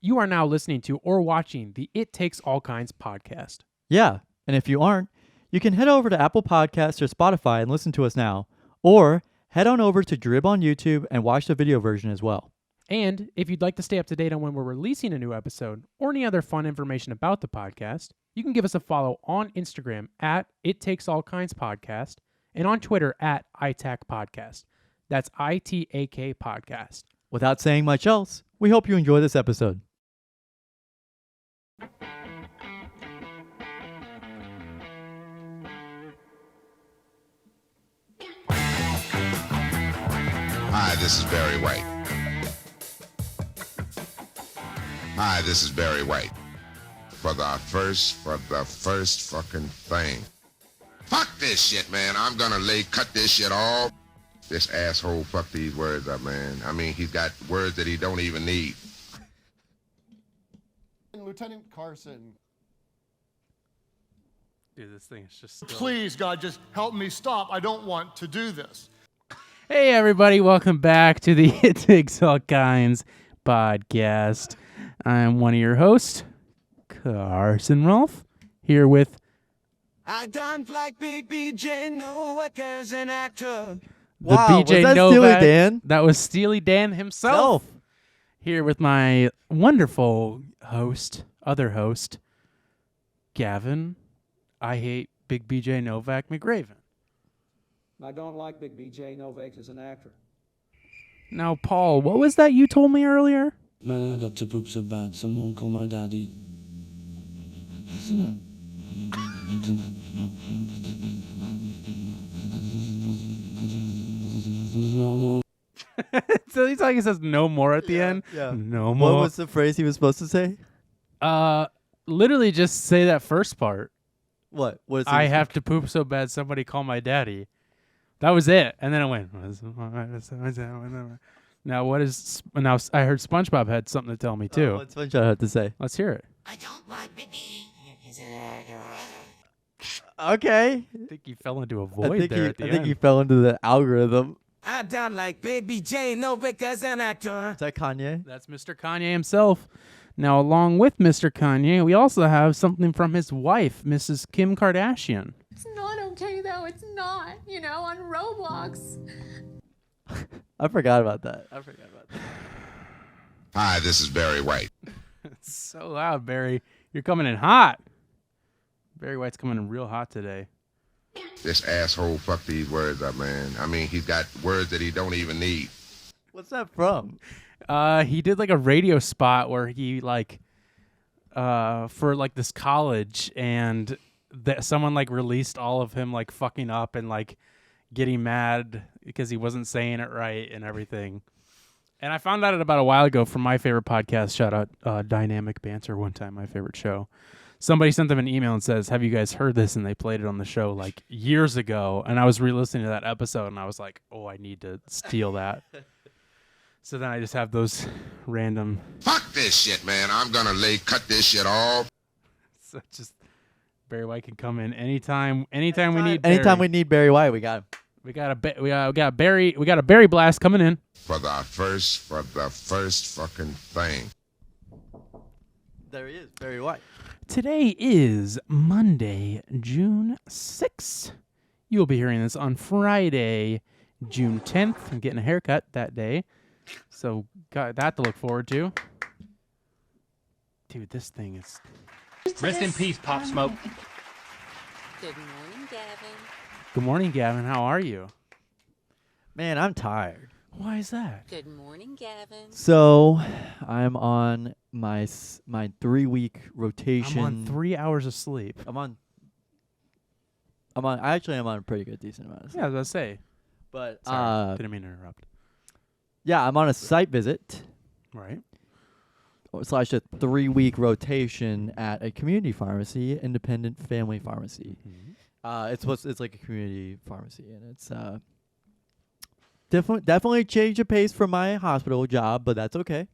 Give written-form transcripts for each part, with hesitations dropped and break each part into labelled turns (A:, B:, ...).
A: You are now listening to or watching the It Takes All Kinds podcast.
B: Yeah, and if you aren't, you can head over to Apple Podcasts or Spotify and listen to us now. Or head on over to Drib on YouTube and watch the video version as well.
A: And if you'd like to stay up to date on when we're releasing a new episode or any other fun information about the podcast, you can give us a follow on Instagram at It Takes All Kinds Podcast and on Twitter at ITAC Podcast. That's ITAK Podcast.
B: Without saying much else, we hope you enjoy this episode.
C: Hi, this is Barry White. Hi, this is Barry White. For the first fucking thing. Fuck this shit, man. I'm gonna cut this shit off. This asshole fucked these words up, man. I mean, he's got words that he don't even need.
D: Lieutenant Carson.
A: Dude, this thing is just still...
D: Please, God, just help me stop. I don't want to do this.
A: Hey, everybody. Welcome back to the It Takes All Kinds podcast. I'm one of your hosts, Carson Rolfe, here with...
E: I don't like Big BJ Novak as an actor.
A: The
B: Wow,
A: BJ
B: was that
A: Novak.
B: Steely Dan?
A: That was Steely Dan himself. Here with my wonderful other host, Gavin. I hate Big BJ Novak McRaven.
F: I don't like Big BJ Novak as an actor.
A: Now, Paul, what was that you told me earlier?
G: Man, I got to poop so bad, someone call my daddy.
A: So he's like, he says no more at the end.
B: Yeah.
A: No more.
B: What was the phrase he was supposed to say?
A: Literally just say that first part.
B: What? What is
A: I have to poop so bad, somebody call my daddy. That was it. And then it went. Now what is? Now I heard SpongeBob had something to tell me too.
B: What's SpongeBob have to say?
A: Let's hear it.
E: I don't like Big
B: Okay.
A: I think he fell into a
B: I
A: void
B: think
A: there at the
B: I
A: end.
B: think he fell into the algorithm.
E: I don't like Big BJ Novak as an actor.
B: Is that Kanye?
A: That's Mr. Kanye himself. Now, along with Mr. Kanye, we also have something from his wife, Mrs. Kim Kardashian.
H: It's not okay, though. It's not. On Roblox.
B: I forgot about that.
C: Hi, this is Barry White.
A: It's so loud, Barry. You're coming in hot. Barry White's coming in real hot today.
C: This asshole fucked these words up, man. I mean, he's got words that he don't even need.
B: What's that from?
A: He did like a radio spot where he for like this college, and that someone like released all of him like fucking up and like getting mad because he wasn't saying it right and everything. And I found out about a while ago from my favorite podcast. Shout out Dynamic Banter one time, my favorite show. Somebody sent them an email and says, have you guys heard this? And they played it on the show like years ago. And I was re-listening to that episode and I was like, oh, I need to steal that. So then I just have those random...
C: Fuck this shit, man. I'm gonna cut this shit off.
A: So just Barry White can come in anytime we need Barry.
B: Anytime we need Barry White, we got him.
A: We got a Barry blast coming in.
C: For the first fucking thing.
B: There he is, Barry White.
A: Today is Monday, June 6th. You'll be hearing this on Friday, June 10th. I'm getting a haircut that day. So got that to look forward to. Dude, this thing is...
I: Rest in peace, Pop Smoke.
H: Good morning, Gavin.
A: Good morning, Gavin. How are you?
B: Man, I'm tired.
A: Why is that?
H: Good morning, Gavin.
B: So, I'm on my 3-week rotation.
A: I'm on 3 hours of sleep.
B: I'm on a pretty good, decent amount of sleep.
A: Yeah, I was about to say.
B: But,
A: Sorry, didn't mean to interrupt.
B: Yeah, I'm on a site visit.
A: Right.
B: / a 3-week rotation at a community pharmacy, independent family pharmacy.
A: Mm-hmm.
B: It's like a community pharmacy, and it's definitely change of pace from my hospital job, but that's okay.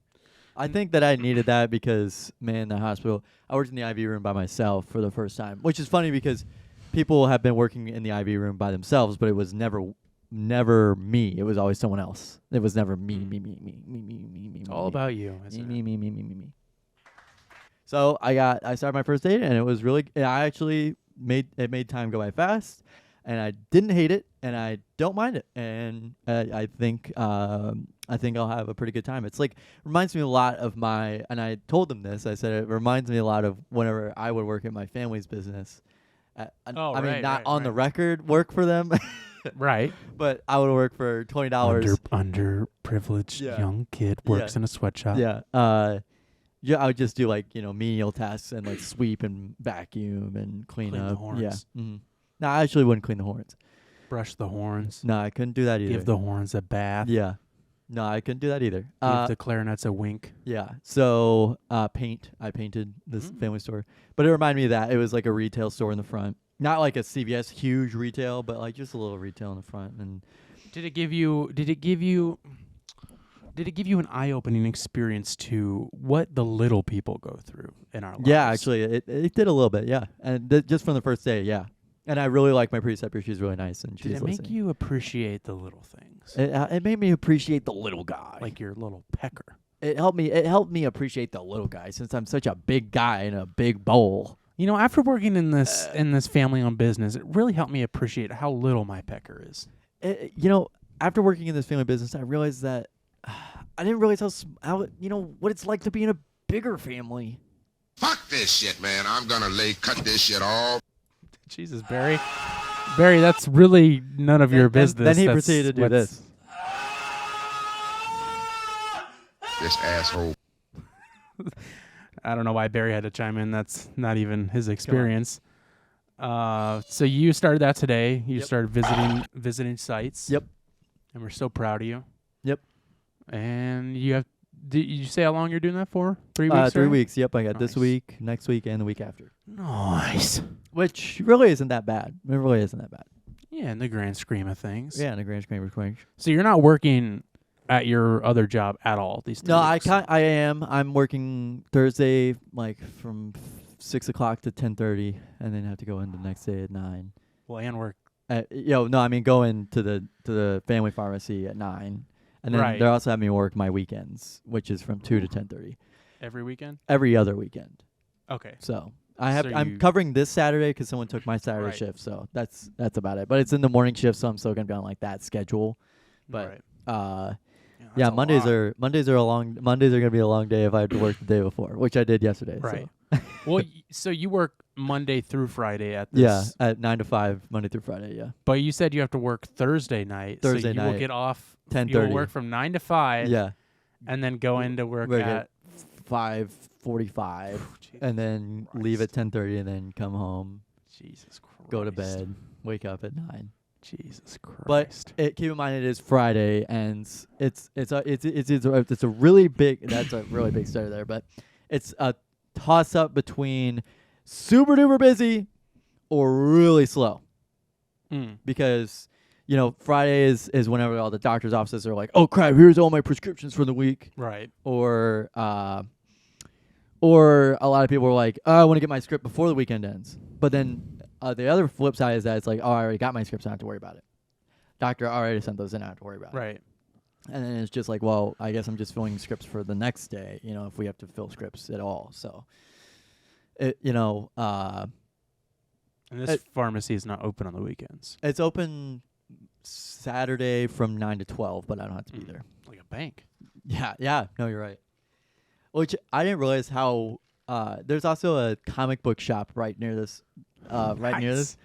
B: I think that I needed that because, man, the hospital, I worked in the IV room by myself for the first time, which is funny because people have been working in the IV room by themselves, but it was never me. It was always someone else. It was never me.
A: It's all about you, isn't it?
B: Me. So I started my first date, and it was really. I actually made time go by fast, and I didn't hate it, and I don't mind it, and I think I'll have a pretty good time. It's like reminds me a lot of my, and I told them this. I said it reminds me a lot of whenever I would work at my family's business. I mean, not on the record work for them,
A: Right.
B: but I would work for $20.
A: Underprivileged young kid works in a sweatshop.
B: Yeah. Yeah, I would just do like menial tasks and like sweep and vacuum and clean
A: Clean
B: up.
A: the horns.
B: Yeah. Mm-hmm. No, I actually wouldn't clean the horns.
A: Brush the horns.
B: No, I couldn't do that either.
A: Give the horns a bath.
B: Yeah. No, I couldn't do that either.
A: Give the clarinets a wink.
B: Yeah. So paint. I painted this family store, but it reminded me of that. It was like a retail store in the front, not like a CVS huge retail, but like just a little retail in the front. And
A: Did it give you an eye-opening experience to what the little people go through in our lives?
B: yeah, actually, it did a little bit. Yeah, and just from the first day. Yeah. And I really like my preceptor. She's really nice, and she's
A: Did it make you appreciate the little things?
B: It made me appreciate the little guy.
A: Like your little pecker.
B: It helped me appreciate the little guy since I'm such a big guy in a big bowl.
A: After working in this family-owned business, it really helped me appreciate how little my pecker is.
B: After working in this family business, I realized that I didn't realize how what it's like to be in a bigger family.
C: Fuck this shit, man. I'm gonna cut this shit all.
A: Jesus, Barry. Barry, that's really none of your business.
B: Then he
A: That's
B: proceeded to do this.
C: This asshole.
A: I don't know why Barry had to chime in. That's not even his experience. So you started that today. You started visiting sites.
B: Yep.
A: And we're so proud of you.
B: Yep.
A: And did you say how long you're doing that for? 3 weeks?
B: 3 weeks. Yep. I got
A: Nice.
B: this week, next week, and the week after.
A: Nice.
B: Which really isn't that bad. It really isn't that bad.
A: Yeah, in the grand scheme of things.
B: Yeah, in the grand scheme of things.
A: So you're not working at your other job at all these days?
B: No, I am. I'm working Thursday, like from 6 o'clock to 10:30, and then have to go in the next day at 9.
A: Well, and work.
B: No, I mean go into the family pharmacy at 9, and then they're also having me work my weekends, which is from 2 to 10:30.
A: Every weekend?
B: Every other weekend.
A: Okay.
B: So I'm covering this Saturday because someone took my Saturday shift, so that's about it. But it's in the morning shift, so I'm still gonna be on like that schedule. But yeah, Mondays are gonna be a long day if I had to work the day before, which I did yesterday.
A: Right.
B: So.
A: Well, so you work Monday through Friday at this.
B: Yeah, at 9 to 5, Monday through Friday. Yeah.
A: But you said you have to work Thursday night. So you will get off
B: 10:30.
A: You will work from 9 to 5.
B: Yeah.
A: And then go into work at
B: 5:45, and then leave at 10:30, and then come home.
A: Jesus Christ.
B: Go to bed. Wake up at 9.
A: Jesus Christ.
B: But keep in mind it is Friday, and it's a really big. That's a really big study there, but it's a toss up between super duper busy or really slow. Because Friday is whenever all the doctor's offices are like, oh crap, here's all my prescriptions for the week.
A: Right.
B: Or a lot of people are like, oh, I want to get my script before the weekend ends. But then the other flip side is that it's like, oh, I already got my scripts, I don't have to worry about it. Doctor already sent those in, I don't have to worry about it.
A: Right.
B: And then it's just like, well, I guess I'm just filling scripts for the next day, if we have to fill scripts at all. So,
A: and this pharmacy is not open on the weekends.
B: It's open Saturday from 9 to 12, but I don't have to be there.
A: Like a bank.
B: Yeah. No, you're right. Which I didn't realize how there's also a comic book shop right near this. Near this.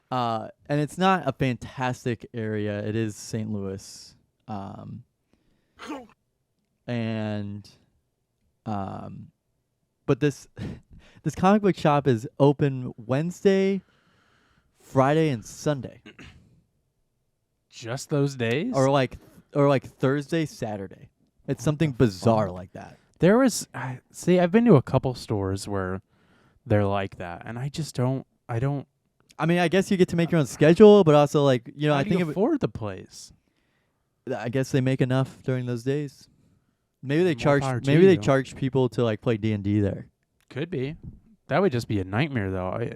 B: And it's not a fantastic area. It is St. Louis. But this comic book shop is open Wednesday, Friday, and Sunday.
A: Just those days?
B: Or like Thursday, Saturday. It's something bizarre like that.
A: There was I've been to a couple stores where they're like that, and I just don't.
B: I mean, I guess you get to make your own schedule, but also like
A: I think afford the place.
B: I guess they make enough during those days. Maybe they
A: More
B: charge.
A: power to
B: Maybe they
A: you.
B: charge people to like play D&D there.
A: Could be. That would just be a nightmare, though.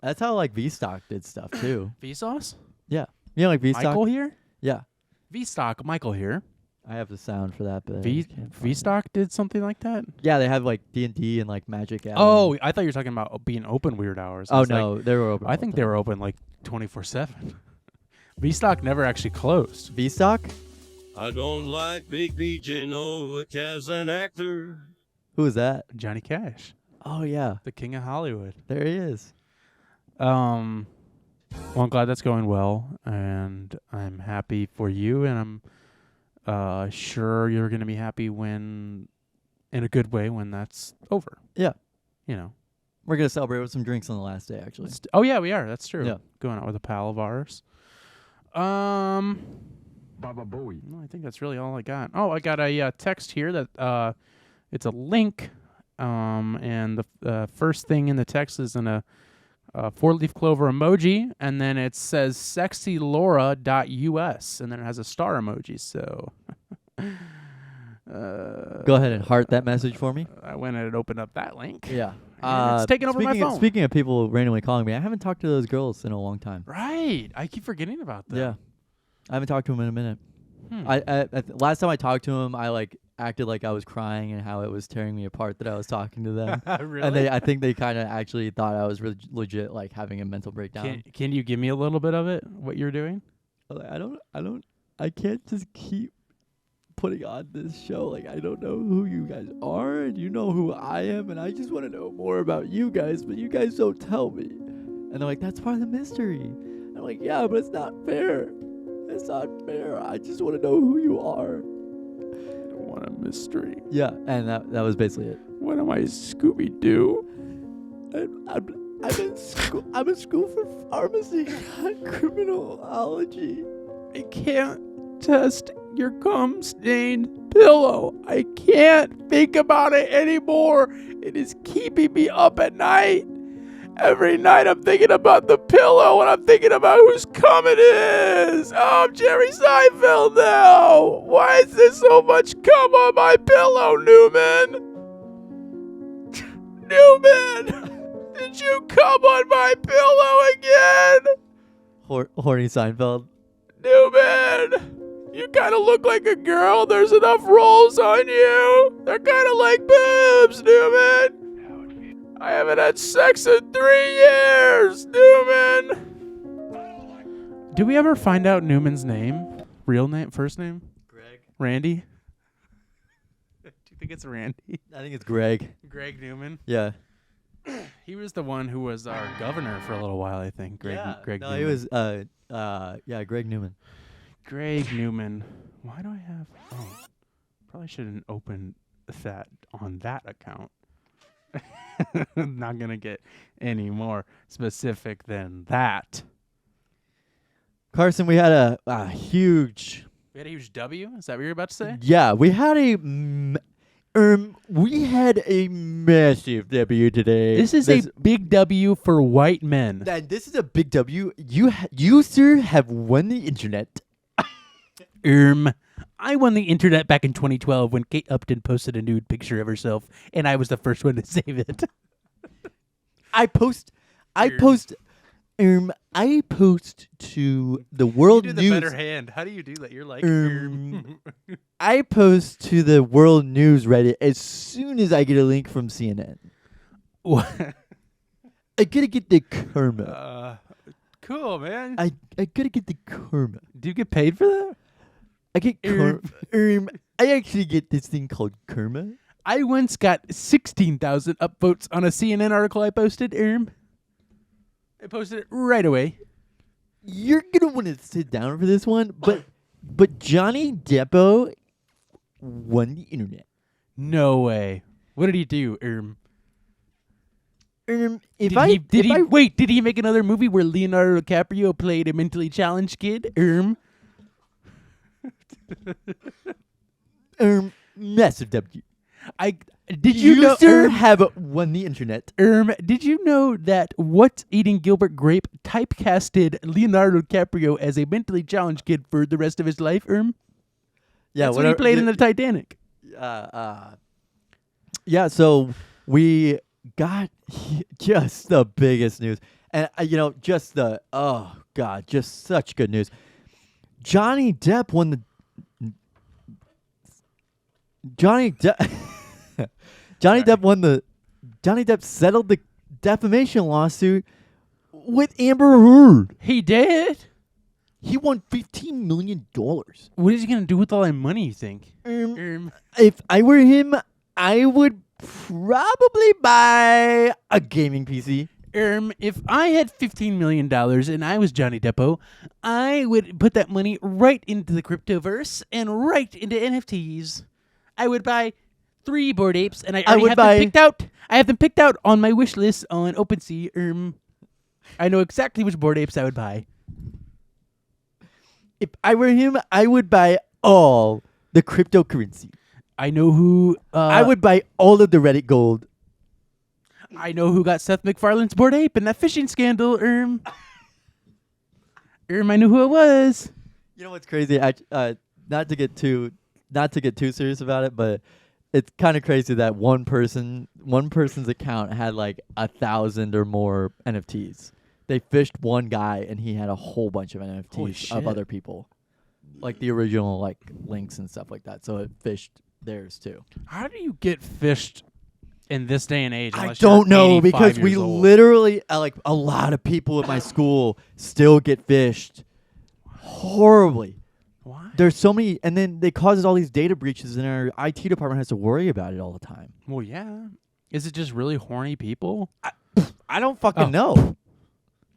B: That's how like V-Stock did stuff too.
A: Vsauce?
B: Yeah, like V-Stock.
A: Michael here?
B: Yeah.
A: Vstock, Michael here.
B: I have the sound for that, but I
A: V
B: just can't find it.
A: Stock did something like that.
B: Yeah, they have like D&D and like Magic. Gathering.
A: Oh, I thought you were talking about being open weird hours. I
B: Oh
A: was like,
B: no, they were open.
A: I think they were open like 24/7. V Stock never actually closed.
B: V-Stock.
J: I don't like Big BJ Novak as an actor.
B: Who is that?
A: Johnny Cash,
B: Oh yeah,
A: the king of Hollywood.
B: there he is.
A: Well, I'm glad that's going well, and I'm happy for you, and I'm sure you're going to be happy in a good way, when that's over.
B: Yeah.
A: You know.
B: We're gonna celebrate with some drinks on the last day, actually.
A: Oh yeah, we are. That's true.
B: Yeah.
A: Going out with a pal of ours.
C: Baba Booey.
A: No, I think that's really all I got. Oh, I got a text here that it's a link, and the first thing in the text is in a 4-leaf clover emoji, and then it says sexylaura.us, and then it has a star emoji. So
B: Go ahead and heart that message for me.
A: I went and opened up that link.
B: Yeah.
A: It's taking over my phone.
B: Speaking of people randomly calling me, I haven't talked to those girls in a long time.
A: Right. I keep forgetting about that.
B: Yeah. I haven't talked to them in a minute.
A: Hmm.
B: Last time I talked to them, I like acted like I was crying and how it was tearing me apart that I was talking to them.
A: Really?
B: And I think they kind of actually thought I was legit like having a mental breakdown.
A: Can you give me a little bit of it? What you're doing?
B: I can't just keep putting on this show. Like, I don't know who you guys are, and you know who I am, and I just want to know more about you guys, but you guys don't tell me. And they're like, that's part of the mystery. I'm like, yeah, but it's not fair. It's not fair. I just want to know who you are.
A: I don't want a mystery.
B: Yeah, and that was basically it.
A: What am I, Scooby-Doo?
B: I'm in school for pharmacy, not criminology.
A: I can't test your cum-stained pillow. I can't think about it anymore. It is keeping me up at night. Every night I'm thinking about the pillow, and I'm thinking about whose cum it is. Oh, I'm Jerry Seinfeld now. Why is there so much cum on my pillow, Newman? Newman, did you cum on my pillow again?
B: Horny Seinfeld.
A: Newman, you kind of look like a girl. There's enough rolls on you. They're kind of like boobs, Newman. I haven't had sex in 3 years, Newman. Do we ever find out Newman's name? Real name? First name?
B: Greg.
A: Randy? Do you think it's Randy?
B: I think it's Greg.
A: Greg Newman?
B: Yeah.
A: He was the one who was our governor for a little while, I think. Greg
B: No,
A: Newman.
B: he was Greg Newman.
A: Greg Newman. Why do I have... Oh, probably shouldn't open that on that account. Not going to get any more specific than that.
B: Carson, we had a huge...
A: We had a huge W? Is that what you're about to say?
B: Yeah, we had a massive W today.
A: This is a big W for white men.
B: And this is a big W. You sir have won the internet.
A: I won the internet back in 2012 when Kate Upton posted a nude picture of herself, and I was the first one to save it.
B: I post to the world
A: you
B: news.
A: do the better hand. How do you do that? You're like
B: I post to the world news Reddit as soon as I get a link from CNN.
A: What?
B: I gotta get the karma.
A: Cool, man.
B: I gotta get the karma.
A: Do you get paid for that?
B: I get karma. I actually get this thing called karma.
A: I once got 16,000 upvotes on a CNN article I posted. I posted it right away.
B: You're gonna want to sit down for this one, but Johnny Depp won the internet.
A: No way. What did he do? Did he make another movie where Leonardo DiCaprio played a mentally challenged kid?
B: Massive W.
A: Did you know,
B: sir, have won the internet?
A: Did you know that What's Eating Gilbert Grape typecasted Leonardo DiCaprio as a mentally challenged kid for the rest of his life?
B: Yeah,
A: that's what he played in the Titanic.
B: Yeah. So we got just the biggest news, and just such good news. Johnny Depp won Johnny Depp Johnny Depp settled the defamation lawsuit with Amber Heard.
A: He did?
B: He won $15 million.
A: What is he going to do with all that money, you think?
B: If I were him, I would probably buy a gaming PC.
A: If I had $15 million and I was Johnny Depp, I would put that money right into the cryptoverse and right into NFTs. I would buy 3 Bored Apes, and I already have them picked out. I have them picked out on my wish list on OpenSea. I know exactly which Bored Apes I would buy.
B: If I were him, I would buy all the cryptocurrency.
A: I know who...
B: I would buy all of the Reddit gold.
A: I know who got Seth MacFarlane's Bored Ape in that fishing scandal. I knew who it was.
B: You know what's crazy? Not to get too serious about it, but it's kind of crazy that one person's account had like 1,000 or more NFTs. They fished one guy and he had a whole bunch of NFTs of other people, like the original like links and stuff like that. So it fished theirs too.
A: How do you get fished in this day and age?
B: I don't know, because we literally like a lot of people at my school still get fished horribly.
A: Why?
B: There's so many, and then they causes all these data breaches, and our IT department has to worry about it all the time.
A: Well, yeah. Is it just really horny people?
B: I don't fucking know.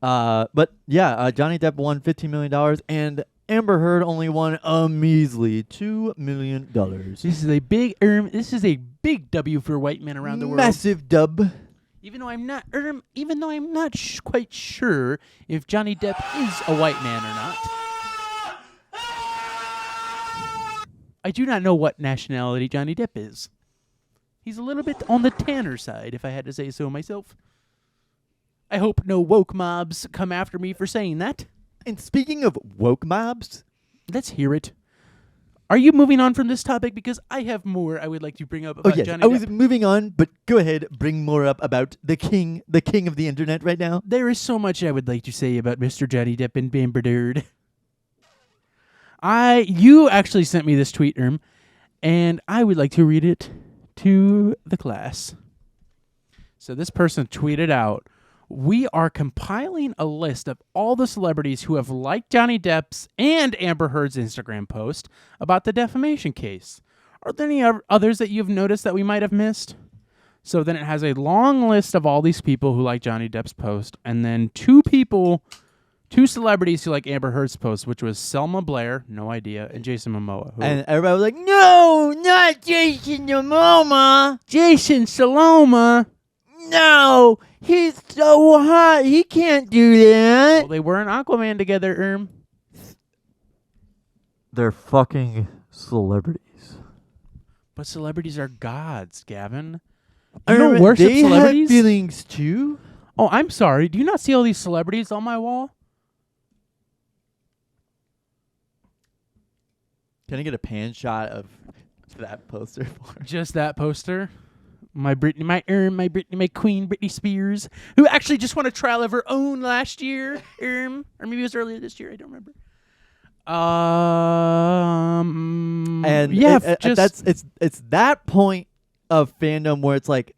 B: But yeah, Johnny Depp won $15 million, and Amber Heard only won a measly $2 million.
A: This is a big big W for white men around the world.
B: Massive dub.
A: Even though I'm not quite sure if Johnny Depp is a white man or not. I do not know what nationality Johnny Depp is. He's a little bit on the tanner side, if I had to say so myself. I hope no woke mobs come after me for saying that.
B: And speaking of woke mobs,
A: let's hear it. Are you moving on from this topic? Because I have more I would like to bring up about Johnny Depp.
B: I was moving on, but go ahead, bring more up about the king of the internet right now.
A: There is so much I would like to say about Mr. Johnny Depp and Amber Heard. You actually sent me this tweet, and I would like to read it to the class. So this person tweeted out, "We are compiling a list of all the celebrities who have liked Johnny Depp's and Amber Heard's Instagram post about the defamation case. Are there any others that you've noticed that we might have missed?" So then it has a long list of all these people who like Johnny Depp's post, and then two celebrities who like Amber Heard's post, which was Selma Blair, no idea, and Jason Momoa.
B: And everybody was like, "No, not Jason Momoa.
A: Jason Saloma.
B: No, he's so hot. He can't do that."
A: Well, they were in Aquaman together,
B: They're fucking celebrities.
A: But celebrities are gods, Gavin. You don't worship
B: they
A: celebrities?
B: Have feelings too?
A: Oh, I'm sorry. Do you not see all these celebrities on my wall?
B: Can I get a pan shot of that poster for
A: just that poster? My Britney, my Queen, Britney Spears, who actually just won a trial of her own last year, or maybe it was earlier this year. I don't remember.
B: And
A: yeah,
B: it's that point of fandom where it's like,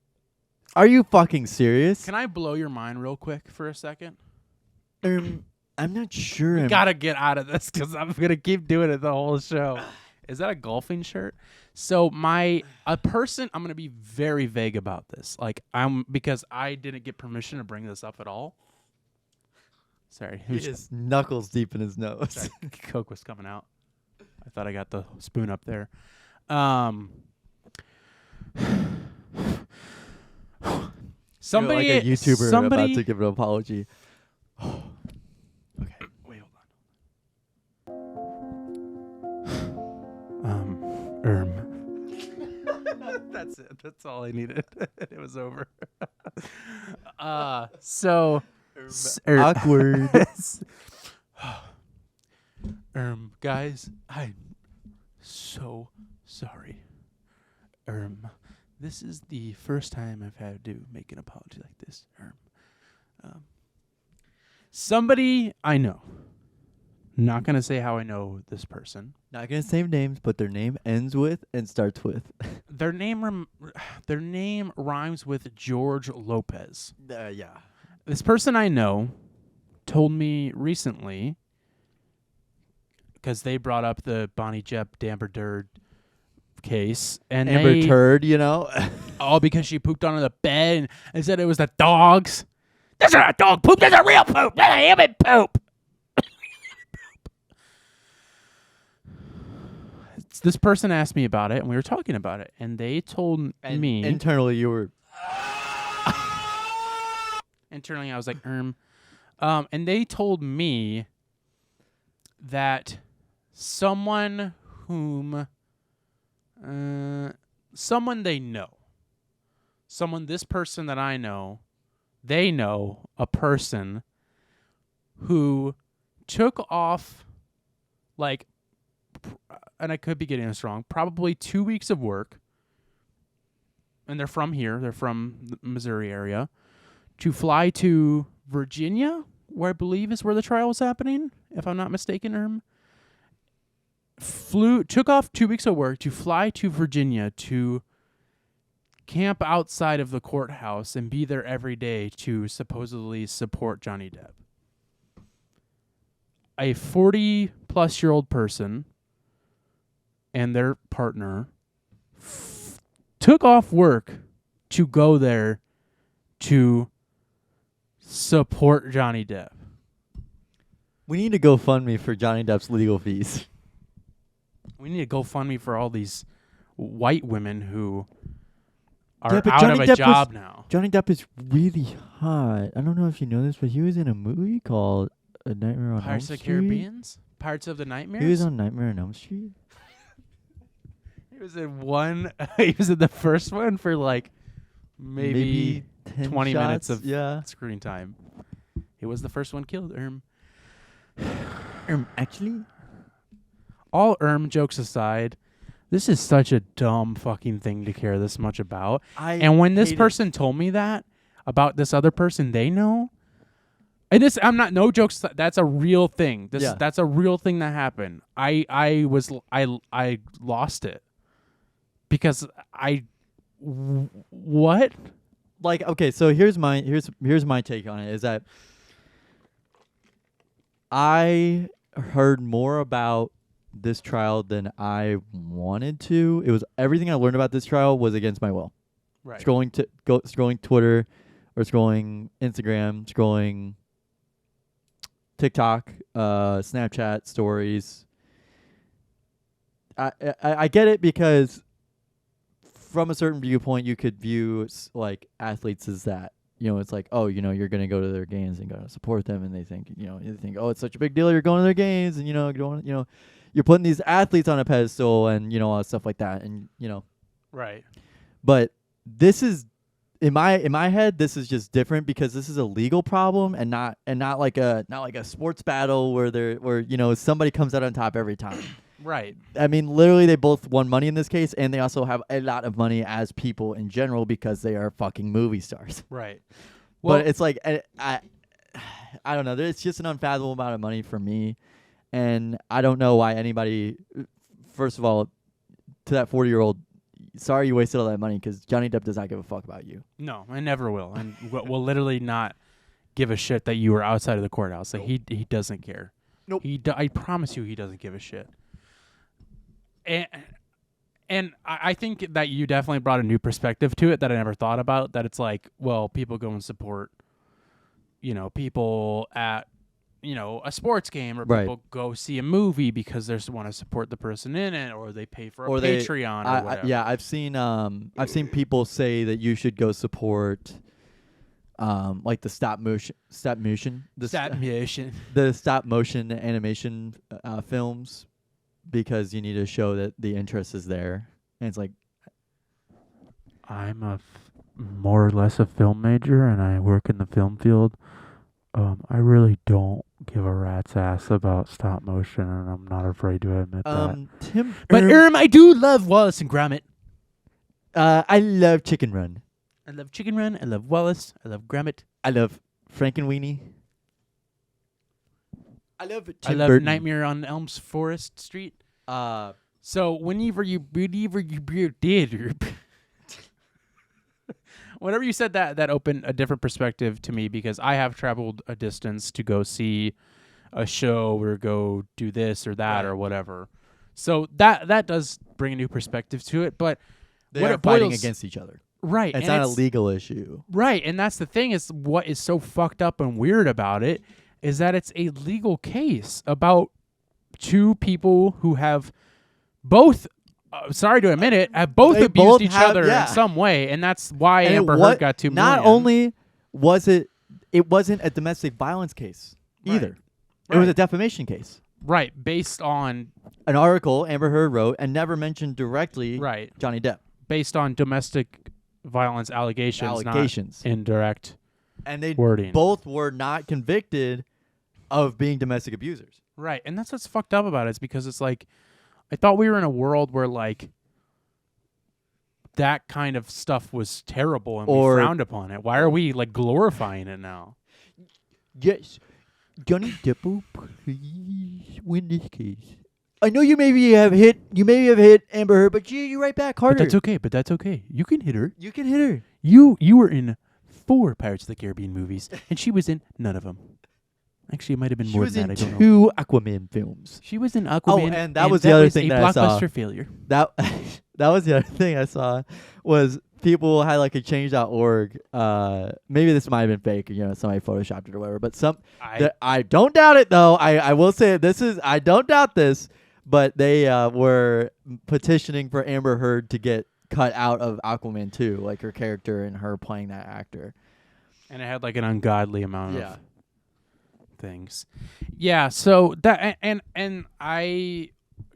B: are you fucking serious?
A: Can I blow your mind real quick for a second?
B: I'm not sure.
A: We gotta get out of this because I'm gonna keep doing it the whole show. Is that a golfing shirt? So I'm gonna be very vague about this. Because I didn't get permission to bring this up at all. Sorry.
B: His knuckles deep in his nose.
A: Sorry, Coke was coming out. I thought I got the spoon up there. Somebody,
B: You're like a YouTuber about to give an apology.
A: Okay, wait, hold on. That's it. That's all I needed. It was over.
B: Awkward.
A: Guys, I'm so sorry. This is the first time I've had to make an apology like this. Somebody I know Not gonna say how I know this person.
B: Not gonna say names, but their name ends with and starts with.
A: Their name rhymes with George Lopez.
B: Yeah.
A: This person I know told me recently, because they brought up the Bonnie Jepp Amber Durd case, and
B: Amber Turd, you know.
A: all because she pooped on the bed and said it was the dog's. That's not a dog poop. That's a real poop. That's a human poop. This person asked me about it, and we were talking about it, and they told me
B: internally you were.
A: Internally, I was like, and they told me that someone they know, this person that I know, they know a person who took off, like, and I could be getting this wrong, probably 2 weeks of work, and they're from here, they're from the Missouri area, to fly to Virginia, where I believe is where the trial was happening, if I'm not mistaken. Took off 2 weeks of work to fly to Virginia to camp outside of the courthouse and be there every day to supposedly support Johnny Depp. A 40-plus-year-old person and their partner took off work to go there to support Johnny Depp.
B: We need to GoFundMe for Johnny Depp's legal fees.
A: We need to GoFundMe for all these white women who are
B: but
A: out
B: Johnny
A: of a
B: Depp
A: job now.
B: Johnny Depp is really hot. I don't know if you know this, but he was in a movie called A Nightmare on Elm
A: Pirates of the
B: Street.
A: Caribbeans? Pirates of the Nightmares?
B: He was on Nightmare on Elm Street.
A: He was in one. He was in the first one for like maybe
B: 10
A: 20
B: shots?
A: minutes of
B: Yeah.
A: screen time. He was the first one killed.
B: Actually,
A: all jokes aside, this is such a dumb fucking thing to care this much about. And when this person told me that about this other person they know, and this, I'm not, no jokes, that's a real thing. That's a real thing that happened. I lost it because what?
B: Like, okay, so here's my take on it is that I heard more about this trial than I wanted to. It was everything I learned about this trial was against my will.
A: Right.
B: Scrolling Twitter or scrolling Instagram, scrolling TikTok, Snapchat stories. I get it because from a certain viewpoint, you could view like athletes as that. You know, it's like, oh, you know, you're going to go to their games and go to support them, and they think, oh, it's such a big deal. You're going to their games, and you're putting these athletes on a pedestal, and all that stuff like that, and
A: Right.
B: But this is in my head, this is just different because this is a legal problem and not like a sports battle where somebody comes out on top every time.
A: Right.
B: I mean, literally, they both won money in this case, and they also have a lot of money as people in general because they are fucking movie stars.
A: Right. Well,
B: But it's like I don't know. It's just an unfathomable amount of money for me, and I don't know why anybody. First of all, to that 40-year-old, sorry you wasted all that money because Johnny Depp does not give a fuck about you.
A: No, I never will, and will literally not give a shit that you were outside of the courthouse. Like he doesn't care.
B: Nope.
A: I promise you, he doesn't give a shit. And I think that you definitely brought a new perspective to it that I never thought about. That it's like, well, people go and support, people at, a sports game, or people go see a movie because they want to support the person in it, or they pay for a Patreon or whatever.
B: I've seen people say that you should go support, like the stop motion animation films. Because you need to show that the interest is there. And it's like,
A: I'm more or less a film major, and I work in the film field. I really don't give a rat's ass about stop motion, and I'm not afraid to admit that. But I do love Wallace and Gromit.
B: I love Chicken Run.
A: I love Chicken Run. I love Wallace. I love Gromit.
B: I love Frankenweenie. I love
A: I love Nightmare on Elm's Forest Street. So whenever you did, whenever you said that opened a different perspective to me because I have traveled a distance to go see a show or go do this or that or whatever. So that does bring a new perspective to it. But
B: they are fighting against each other.
A: Right.
B: It's not a legal issue.
A: Right. And that's the thing is what is so fucked up and weird about it is that it's a legal case about two people who have both, sorry to admit it, have both abused each other in some way. And that's why Amber Heard got $2 million.
B: Not only was it wasn't a domestic violence case either. It was a defamation case.
A: Right. Based on
B: an article Amber Heard wrote and never mentioned directly Johnny Depp.
A: Based on domestic violence allegations. Not indirect
B: and they
A: wording.
B: Both were not convicted of being domestic abusers.
A: Right. And that's what's fucked up about it. It's because it's like, I thought we were in a world where like that kind of stuff was terrible and we frowned upon it. Why are we like glorifying it now?
B: Yes. Johnny Depp, please win this case. I know you maybe have hit Amber Heard, but you right back harder.
A: But that's okay. You can hit her.
B: You can hit her.
A: You were in 4 Pirates of the Caribbean movies, and she was in none of them. Actually, it might have been more than that. I don't know.
B: She was in 2 Aquaman films.
A: She was in Aquaman.
B: Oh, and that was the other thing that I saw.
A: Blockbuster failure.
B: That was the other thing I saw was people had like a change.org. Maybe this might have been fake. Somebody photoshopped it or whatever. But I don't doubt it though. I will say I don't doubt this. But they were petitioning for Amber Heard to get cut out of Aquaman 2, like her character and her playing that actor.
A: And it had like an ungodly amount of things. Yeah, so that and I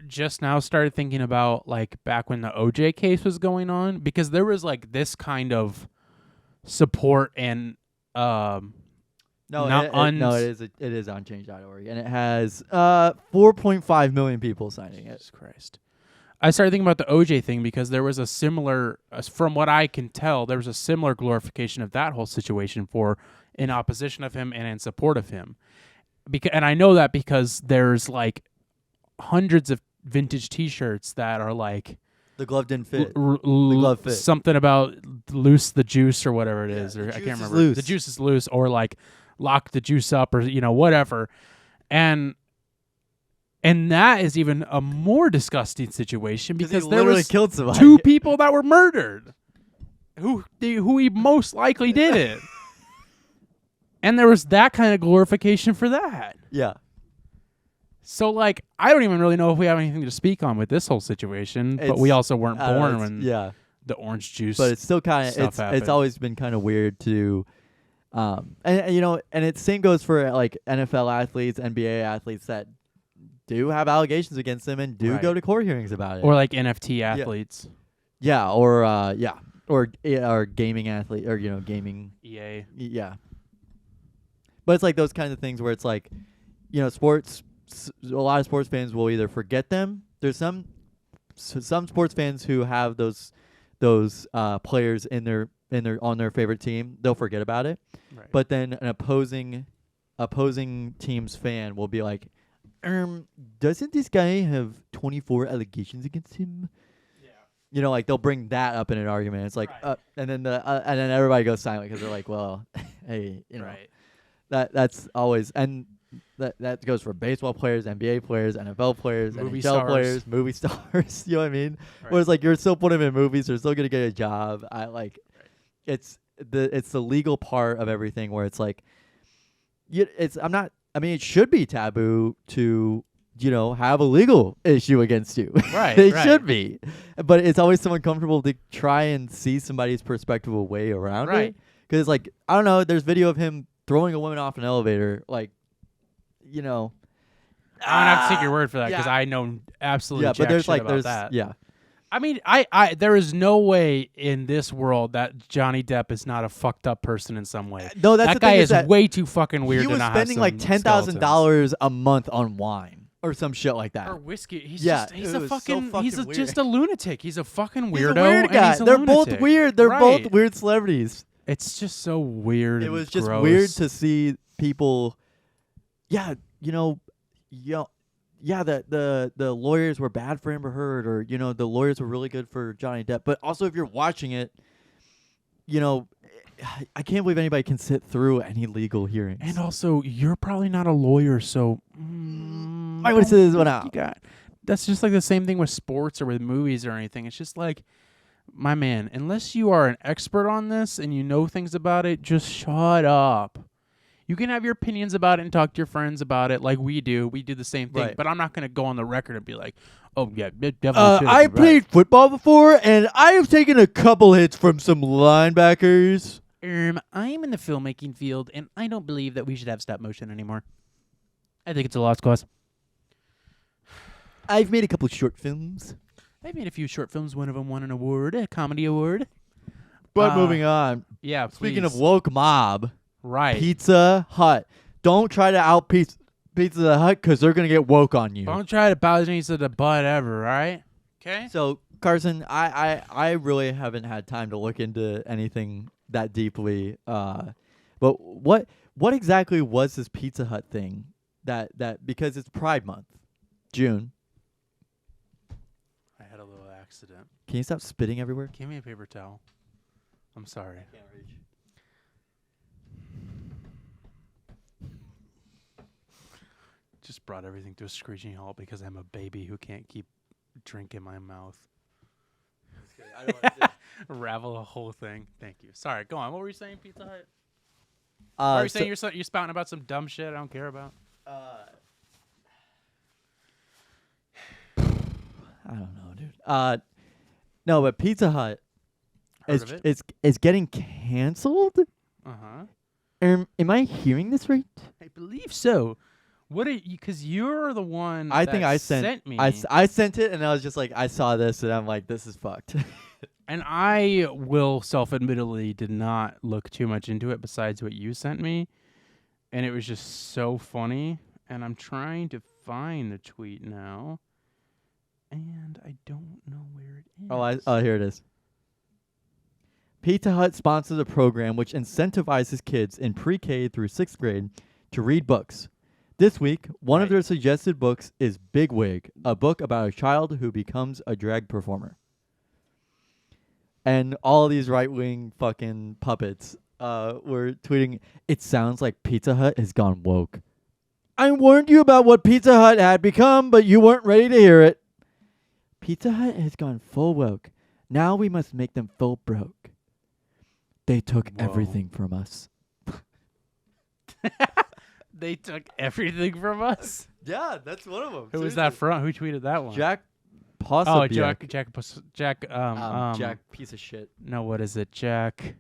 A: just now started thinking about like back when the OJ case was going on because there was like this kind of support and it
B: is on change.org and it has 4.5 million people signing it.
A: Jesus Christ. I started thinking about the OJ thing because there was a similar, from what I can tell, there was a similar glorification of that whole situation in opposition of him and in support of him. And I know that because there's like hundreds of vintage T-shirts that are like
B: the glove didn't fit. The glove fit.
A: Something about loose the juice or whatever it is, or I can't remember.
B: Loose.
A: The juice is loose, or like lock the juice up, or whatever. And that is even a more disgusting situation because there was
B: killed somebody.
A: 2 people that were murdered, who he most likely did it. And there was that kind of glorification for that.
B: Yeah.
A: So, like, I don't even really know if we have anything to speak on with this whole situation, but we also weren't born when the orange juice.
B: But it's still kind of it's always been kind of weird to, and it same goes for like NFL athletes, NBA athletes that do have allegations against them and do go to court hearings about it,
A: or like NFT athletes.
B: Yeah, or gaming athlete, or gaming
A: EA.
B: Yeah. But it's like those kinds of things where it's like, sports. A lot of sports fans will either forget them. There's some sports fans who have those players in their on their favorite team. They'll forget about it. Right. But then an opposing team's fan will be like, doesn't this guy have 24 allegations against him? Yeah. Like they'll bring that up in an argument. It's like, and then everybody goes silent because they're like, well, hey, that's always and. That goes for baseball players, NBA players, NFL players, NHL players, movie stars. You know what I mean? Right. Whereas like you're still putting them in movies, they're still gonna get a job. It's the legal part of everything where it's like, it should be taboo to have a legal issue against you.
A: Right.
B: It should be, but it's always so uncomfortable to try and see somebody's perspective way around it. Because it's like I don't know. There's video of him throwing a woman off an elevator, like.
A: I don't have to take your word for that because I know absolutely jack shit about that.
B: Yeah.
A: I mean, I there is no way in this world that Johnny Depp is not a fucked up person in some way.
B: No, that's
A: that guy is way too fucking weird.
B: He was spending like $10,000 a month on wine or some shit like that,
A: or whiskey. He's just a lunatic. He's a fucking weirdo.
B: He's a weird guy. They're both weird. They're both weird celebrities.
A: It's just so weird.
B: It was
A: and
B: just
A: gross.
B: weird to see people. Yeah, yeah, the lawyers were bad for Amber Heard, or the lawyers were really good for Johnny Depp. But also, if you're watching it, I can't believe anybody can sit through any legal hearings.
A: And also, you're probably not a lawyer, so
B: I would say this one out.
A: That's just like the same thing with sports or with movies or anything. It's just like, my man, unless you are an expert on this and you know things about it, just shut up. You can have your opinions about it and talk to your friends about it like we do. We do the same thing.
B: Right.
A: But I'm not going to go on the record and be like, oh, yeah, it definitely should
B: I
A: be
B: played football before, and I have taken a couple hits from some linebackers.
A: I'm in the filmmaking field, and I don't believe that we should have stop motion anymore. I think it's a lost cause.
B: I've made a couple short films.
A: I've made a few short films. One of them won an award, a comedy award.
B: But moving on.
A: Yeah,
B: Speaking of
A: please.
B: woke mob,
A: Right.
B: Pizza Hut. Don't try to out Pizza Hut because they're going to get woke on you.
A: Don't try to bounce into the butt ever, right? Okay?
B: So, Carson, I really haven't had time to look into anything that deeply. But what exactly was this Pizza Hut thing? That because it's Pride Month, June.
A: I had a little accident.
B: Can you stop spitting everywhere?
A: Give me a paper towel. I'm sorry.
B: I can't reach.
A: Just brought everything to a screeching halt because I'm a baby who can't keep drink in my mouth.
B: I don't want to
A: Ravel the whole thing. Thank you. Sorry, go on. What were you saying, Pizza Hut? What were you saying? You're spouting about some dumb shit I don't care about?
B: I don't know, dude. No, but Pizza Hut
A: Heard of it?
B: is getting canceled.
A: Uh-huh.
B: Am I hearing this right?
A: I believe so. What are you? Because you're the one.
B: I think
A: that
B: I sent
A: me.
B: I sent it, and I was just like, I saw this, and I'm like, this is fucked.
A: And I will self-admittedly did not look too much into it besides what you sent me, and it was just so funny. And I'm trying to find the tweet now, and I don't know where it is.
B: Oh, here it is. Pizza Hut sponsors a program which incentivizes kids in pre-K through 6th grade to read books. This week, one of their suggested books is Big Wig, a book about a child who becomes a drag performer. And all these right-wing fucking puppets were tweeting, it sounds like Pizza Hut has gone woke. I warned you about what Pizza Hut had become, but you weren't ready to hear it. Pizza Hut has gone full woke. Now we must make them full broke. They took everything from us.
A: They took everything from us.
B: Yeah, that's one of them.
A: Who was that from? Who tweeted that one?
B: Jack Possabiak.
A: Oh,
B: Jack piece of shit.
A: No, what is it? Jack.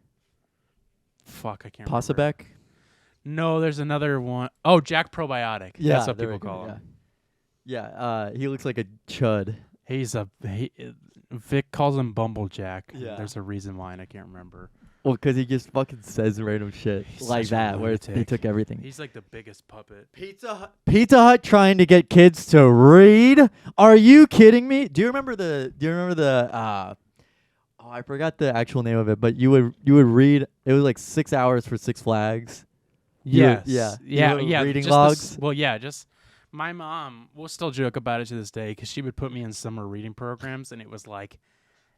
A: Fuck, I can't remember.
B: Possabeck?
A: No, there's another one. Oh, Jack Probiotic.
B: Yeah,
A: That's what
B: there
A: people
B: we go,
A: call him.
B: Yeah, he looks like a chud.
A: Vic calls him Bumblejack.
B: Yeah.
A: There's a reason why, and I can't remember.
B: Well, because he just fucking says random shit
A: He's
B: like
A: such a
B: that, where they
A: lunatic.
B: took everything.
A: He's like the biggest puppet.
B: Pizza Hut trying to get kids to read? Are you kidding me? Do you remember the? Oh, I forgot the actual name of it, but you would read. It was like 6 hours for Six Flags.
A: Yes.
B: Yeah. Reading
A: just
B: logs.
A: Just my mom will still joke about it to this day because she would put me in summer reading programs, and it was like,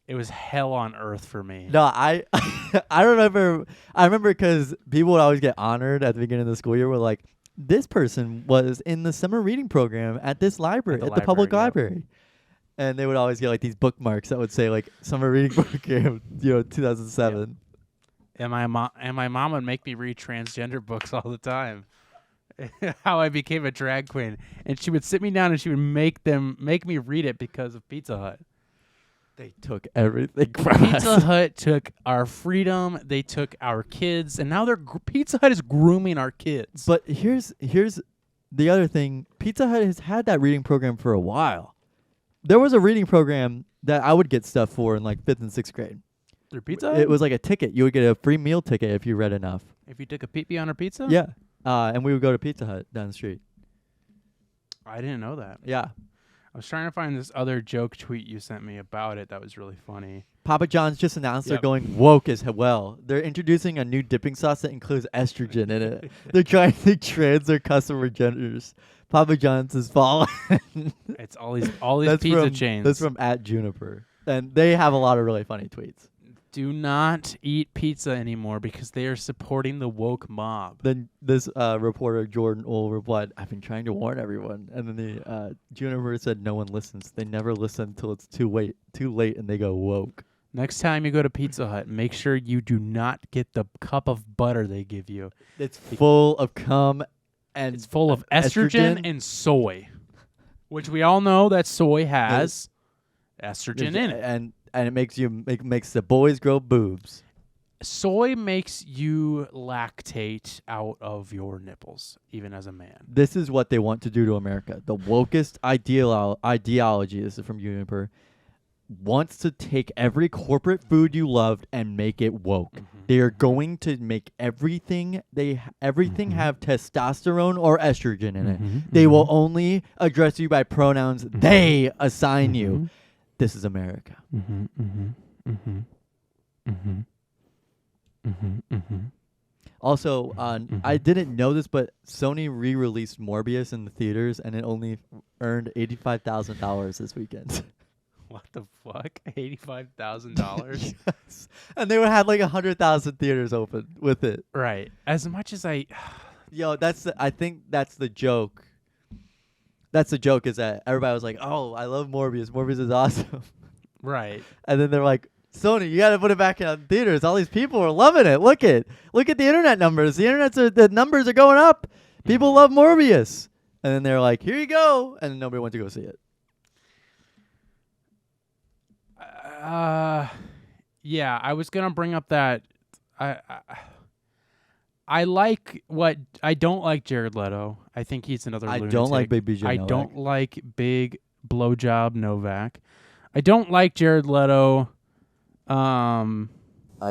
A: it was hell on earth for me.
B: No, I remember. I remember because people would always get honored at the beginning of the school year. Were like, this person was in the summer reading program at this library, at the public library. And they would always get like these bookmarks that would say like summer reading program, 2007.
A: And my mom would make me read transgender books all the time. How I became a drag queen, and she would sit me down and she would make me read it because of Pizza Hut.
B: They took everything from us.
A: Pizza Hut took our freedom. They took our kids, and now Pizza Hut is grooming our kids.
B: But here's the other thing. Pizza Hut has had that reading program for a while. There was a reading program that I would get stuff for in like 5th and 6th grade.
A: Through Pizza Hut?
B: It was like a ticket. You would get a free meal ticket if you read enough.
A: If you took a pee-pee on our pizza?
B: Yeah. And we would go to Pizza Hut down the street.
A: I didn't know that.
B: Yeah.
A: I was trying to find this other joke tweet you sent me about it that was really funny.
B: Papa John's just announced they're going woke as well. They're introducing a new dipping sauce that includes estrogen in it. They're trying to trans their customer genders. Papa John's is falling.
A: It's all these
B: That's
A: pizza
B: from,
A: chains.
B: That's from @Juniper, and they have a lot of really funny tweets.
A: Do not eat pizza anymore because they are supporting the woke mob.
B: Then this reporter Jordan will replied, "I've been trying to warn everyone," and then the Juniper said, "No one listens. They never listen until it's too late, and they go woke."
A: Next time you go to Pizza Hut, make sure you do not get the cup of butter they give you.
B: It's full of cum, and
A: it's full of estrogen and soy, which we all know that soy has estrogen in it,
B: and it makes the boys grow boobs.
A: Soy makes you lactate out of your nipples, even as a man.
B: This is what they want to do to America. The wokest ideology, this is from Juniper, wants to take every corporate food you loved and make it woke. They are going to make everything have testosterone or estrogen in it. They will only address you by pronouns they assign you. This is America. Also, I didn't know this, but Sony re-released Morbius in the theaters, and it only earned $85,000 this weekend.
A: What the fuck? $85,000?
B: Yes. And they would have like 100,000 theaters open with it.
A: Right. As much as I...
B: Yo, I think that's the joke. That's the joke, is that everybody was like, oh, I love Morbius. Morbius is awesome.
A: Right.
B: And then they're like, Sony, you got to put it back in theaters. All these people are loving it. Look at the internet numbers. The numbers are going up. People love Morbius. And then they're like, here you go. And nobody went to go see it.
A: Yeah, I was gonna bring up that I like what I don't like Jared Leto. I think he's another lunatic.
B: I don't like Big BJ
A: I
B: Novak.
A: don't like Big Blowjob Novak. I don't like Jared Leto.
K: I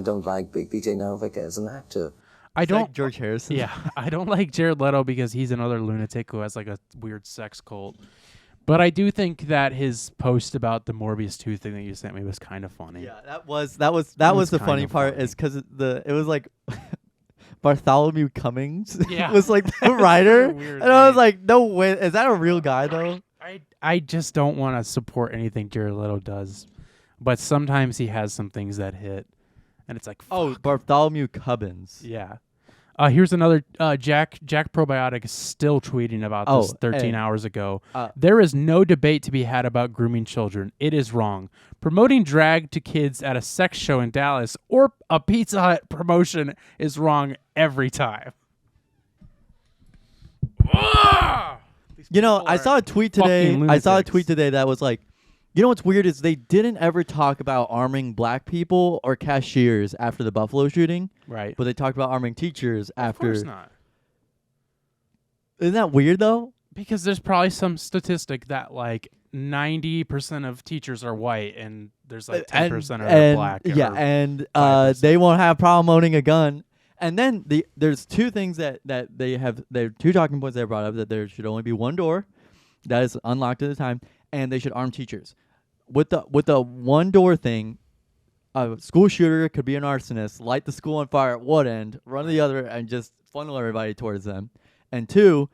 K: don't like Big BJ Novak as an actor.
A: I don't
B: like George Harrison.
A: Yeah, I don't like Jared Leto because he's another lunatic who has like a weird sex cult. But I do think that his post about the Morbius 2 thing that you sent me was kind of funny.
B: Yeah, that was the funny part, is because it was like Bartholomew Cummings was like the writer, and I was like, no way, is that a real guy though?
A: I just don't want to support anything Jared Leto does, but sometimes he has some things that hit, and it's like, fuck.
B: Oh, Bartholomew Cubbins.
A: Yeah. Here's another Jack Probiotic is still tweeting about this 13 hours ago. There is no debate to be had about grooming children. It is wrong. Promoting drag to kids at a sex show in Dallas or a Pizza Hut promotion is wrong every time.
B: You know, I saw a tweet today. That was like, you know what's weird is they didn't ever talk about arming black people or cashiers after the Buffalo shooting.
A: Right.
B: But they talked about arming teachers after.
A: Of course not.
B: Isn't that weird though?
A: Because there's probably some statistic that like 90% of teachers are white and there's like 10% are black.
B: Yeah, and they won't have problem owning a gun. And then there's two things that they're two talking points they brought up, that there should only be one door that is unlocked at a time, and they should arm teachers. With the one door thing, a school shooter could be an arsonist, light the school on fire at one end, run to the other, and just funnel everybody towards them. And two,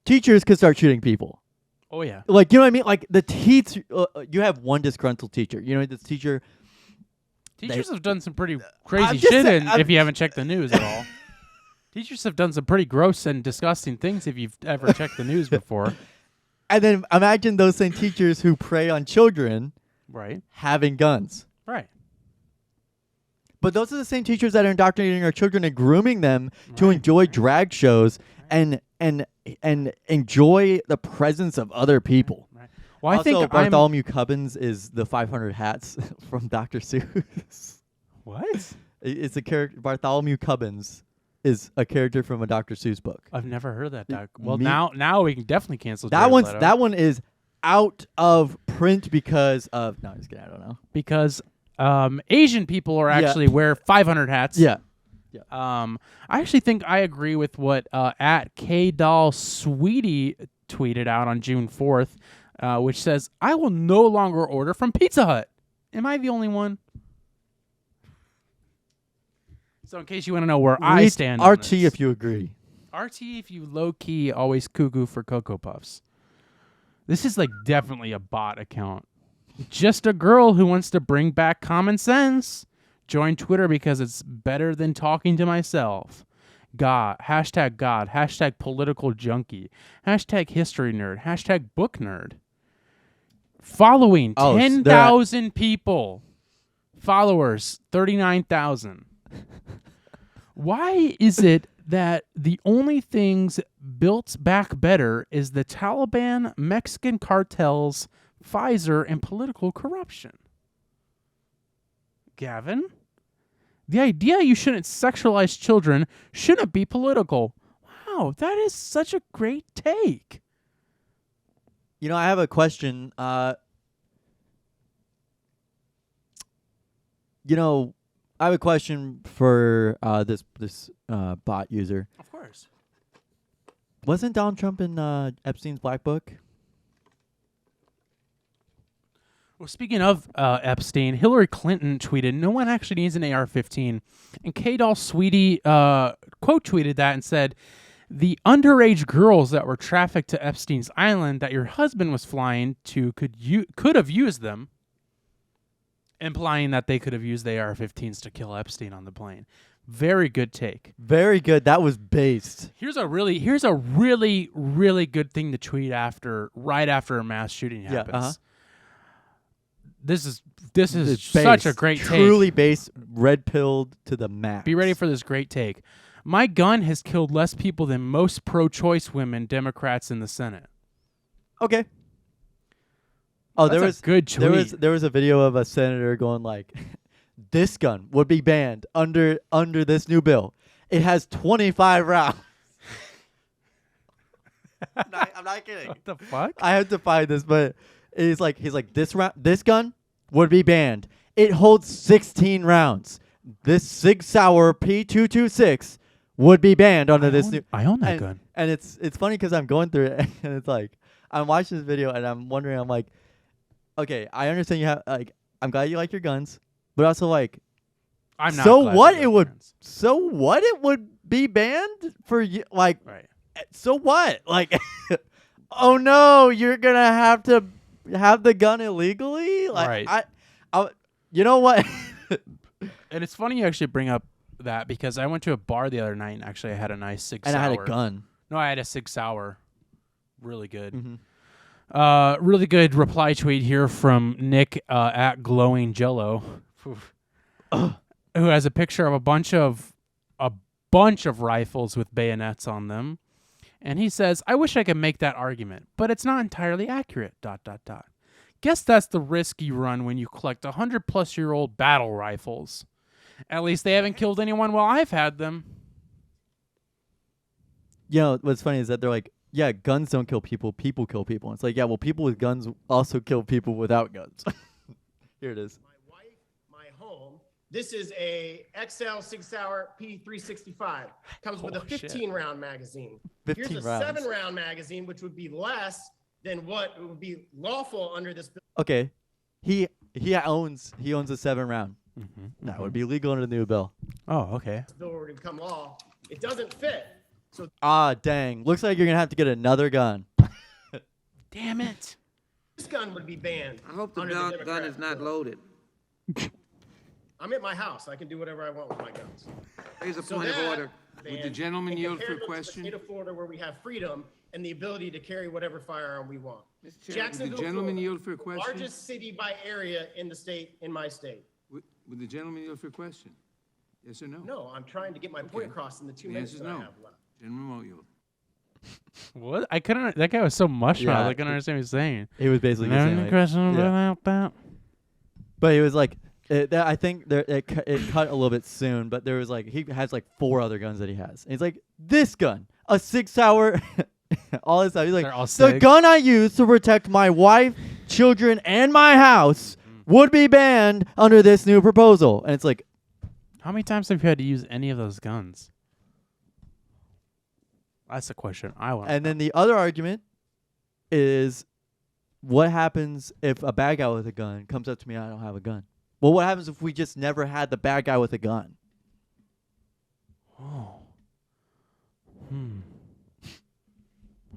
B: teachers could start shooting people.
A: Oh yeah.
B: Like, you know what I mean? Like the you have one disgruntled teacher. You know, this teacher.
A: Teachers have done some pretty crazy shit, if you haven't checked the news at all. Teachers have done some pretty gross and disgusting things if you've ever checked the news before.
B: And then imagine those same teachers who prey on children,
A: right,
B: having guns.
A: Right.
B: But those are the same teachers that are indoctrinating our children and grooming them to enjoy drag shows and enjoy the presence of other people.
A: Right. Well,
B: also, I think Bartholomew Cubbins is the 500 hats from Dr. Seuss.
A: What?
B: It's a character. Bartholomew Cubbins is a character from a Dr. Seuss book.
A: I've never heard that, Doc. Well, now we can definitely cancel
B: that
A: Jared
B: one.
A: Leto.
B: That one is out of print because of no, just kidding. I don't know.
A: Because Asian people are actually wear 500 hats.
B: Yeah.
A: I actually think I agree with what at KDoll Sweetie tweeted out on June 4th, which says, "I will no longer order from Pizza Hut." Am I the only one? So in case you want to know where I stand,
B: RT if you agree.
A: RT, if you low key always cuckoo for Cocoa Puffs. This is like definitely a bot account. Just a girl who wants to bring back common sense. Join Twitter because it's better than talking to myself. God, hashtag political junkie, hashtag history nerd, hashtag book nerd. Following 10,000 people. Followers, 39,000. Why is it that the only things built back better is the Taliban, Mexican cartels, Pfizer, and political corruption? Gavin? The idea you shouldn't sexualize children shouldn't be political. Wow, that is such a great take.
B: You know, I have a question. I have a question for this bot user.
A: Of course.
B: Wasn't Donald Trump in Epstein's Black Book?
A: Well, speaking of Epstein, Hillary Clinton tweeted, "No one actually needs an AR-15." And K-Doll Sweetie quote tweeted that and said, "The underage girls that were trafficked to Epstein's Island that your husband was flying to could have used them," implying that they could have used the AR-15s to kill Epstein on the plane. Very good take.
B: Very good. That was based.
A: Here's a really, really good thing to tweet right after a mass shooting happens.
B: Yeah, uh-huh.
A: This is such a great take.
B: Truly based, red pilled to the max.
A: Be ready for this great take. My gun has killed less people than most pro-choice women Democrats in the Senate.
B: Okay. Oh,
A: That's a good tweet.
B: There was a video of a senator going like, "This gun would be banned under this new bill. It has 25 rounds." I'm not kidding.
A: What the fuck?
B: I have to find this, but he's like this gun would be banned. It holds 16 rounds. This Sig Sauer P226 would be banned under this new.
A: I own that gun.
B: And it's funny because I'm going through it and it's like I'm watching this video and I'm wondering, I'm like, okay, I understand you have I'm glad you like your guns, but also like,
A: I'm not.
B: So
A: glad
B: what
A: you
B: it
A: like
B: would
A: guns.
B: so what it would be banned for you like.
A: Right.
B: So what? Like, oh no, you're gonna have to have the gun illegally? Like,
A: Right.
B: I you know what?
A: And it's funny you actually bring up that because I went to a bar the other night and actually I had a nice Sig Sauer.
B: And I had a gun.
A: No, I had a Sig Sauer. Really good.
B: Mm-hmm.
A: Really good reply tweet here from Nick at Glowing Jello, who has a picture of a bunch of rifles with bayonets on them. And he says, "I wish I could make that argument, but it's not entirely accurate, ... Guess that's the risk you run when you collect 100-plus-year-old battle rifles. At least they haven't killed anyone while I've had them."
B: You know, what's funny is that they're like, yeah, guns don't kill people, people kill people. And it's like, yeah, well, people with guns also kill people without guns. Here it is.
L: My wife, my home. This is a XL Sig Sauer P365. Comes with a 15-round magazine.
B: 15
L: Here's a
B: rounds.
L: 7-round magazine, which would be less than what would be lawful under this bill.
B: Okay, he owns a 7-round. That would be legal under the new bill.
A: Oh, okay.
L: This bill were to become law. It doesn't fit. So
B: Dang. Looks like you're gonna have to get another gun.
A: Damn it.
L: this gun would be banned.
M: I hope the
L: under
M: gun is not loaded.
L: I'm at my house. I can do whatever I want with my guns.
M: Here's a
L: So
M: point of
L: that
M: order.
L: ban
M: Would the gentleman
L: in
M: yield for a
L: comparison to the
M: question?
L: state of Florida, where we have freedom and the ability to carry whatever firearm we want.
M: Would the gentleman yield for a question?
L: Largest city by area in the state, in my state.
M: Would the gentleman yield for a question? Yes or no?
L: No, I'm trying to get my point across in the 2
M: The
L: minutes
M: answer's
L: that I
M: no.
L: have left.
M: Gentleman won't yield.
A: What? I couldn't. That guy was so mushmouth.
B: Yeah.
A: I couldn't understand what he was saying.
B: He was basically
A: No
B: saying, like,
A: question
B: yeah.
A: about that.
B: But he was like, I think it cut a little bit soon, but there was like, he has like 4 other guns that he has. And he's like, this gun, a Sig Sauer, all this stuff. He's like,
A: They're all
B: the
A: Sig.
B: gun I use to protect my wife, children, and my house would be banned under this new proposal. And it's like,
A: How many times have you had to use any of those guns? That's the question I want.
B: and then the other argument is, what happens if a bad guy with a gun comes up to me and I don't have a gun? Well, what happens if we just never had the bad guy with a gun?
A: Oh.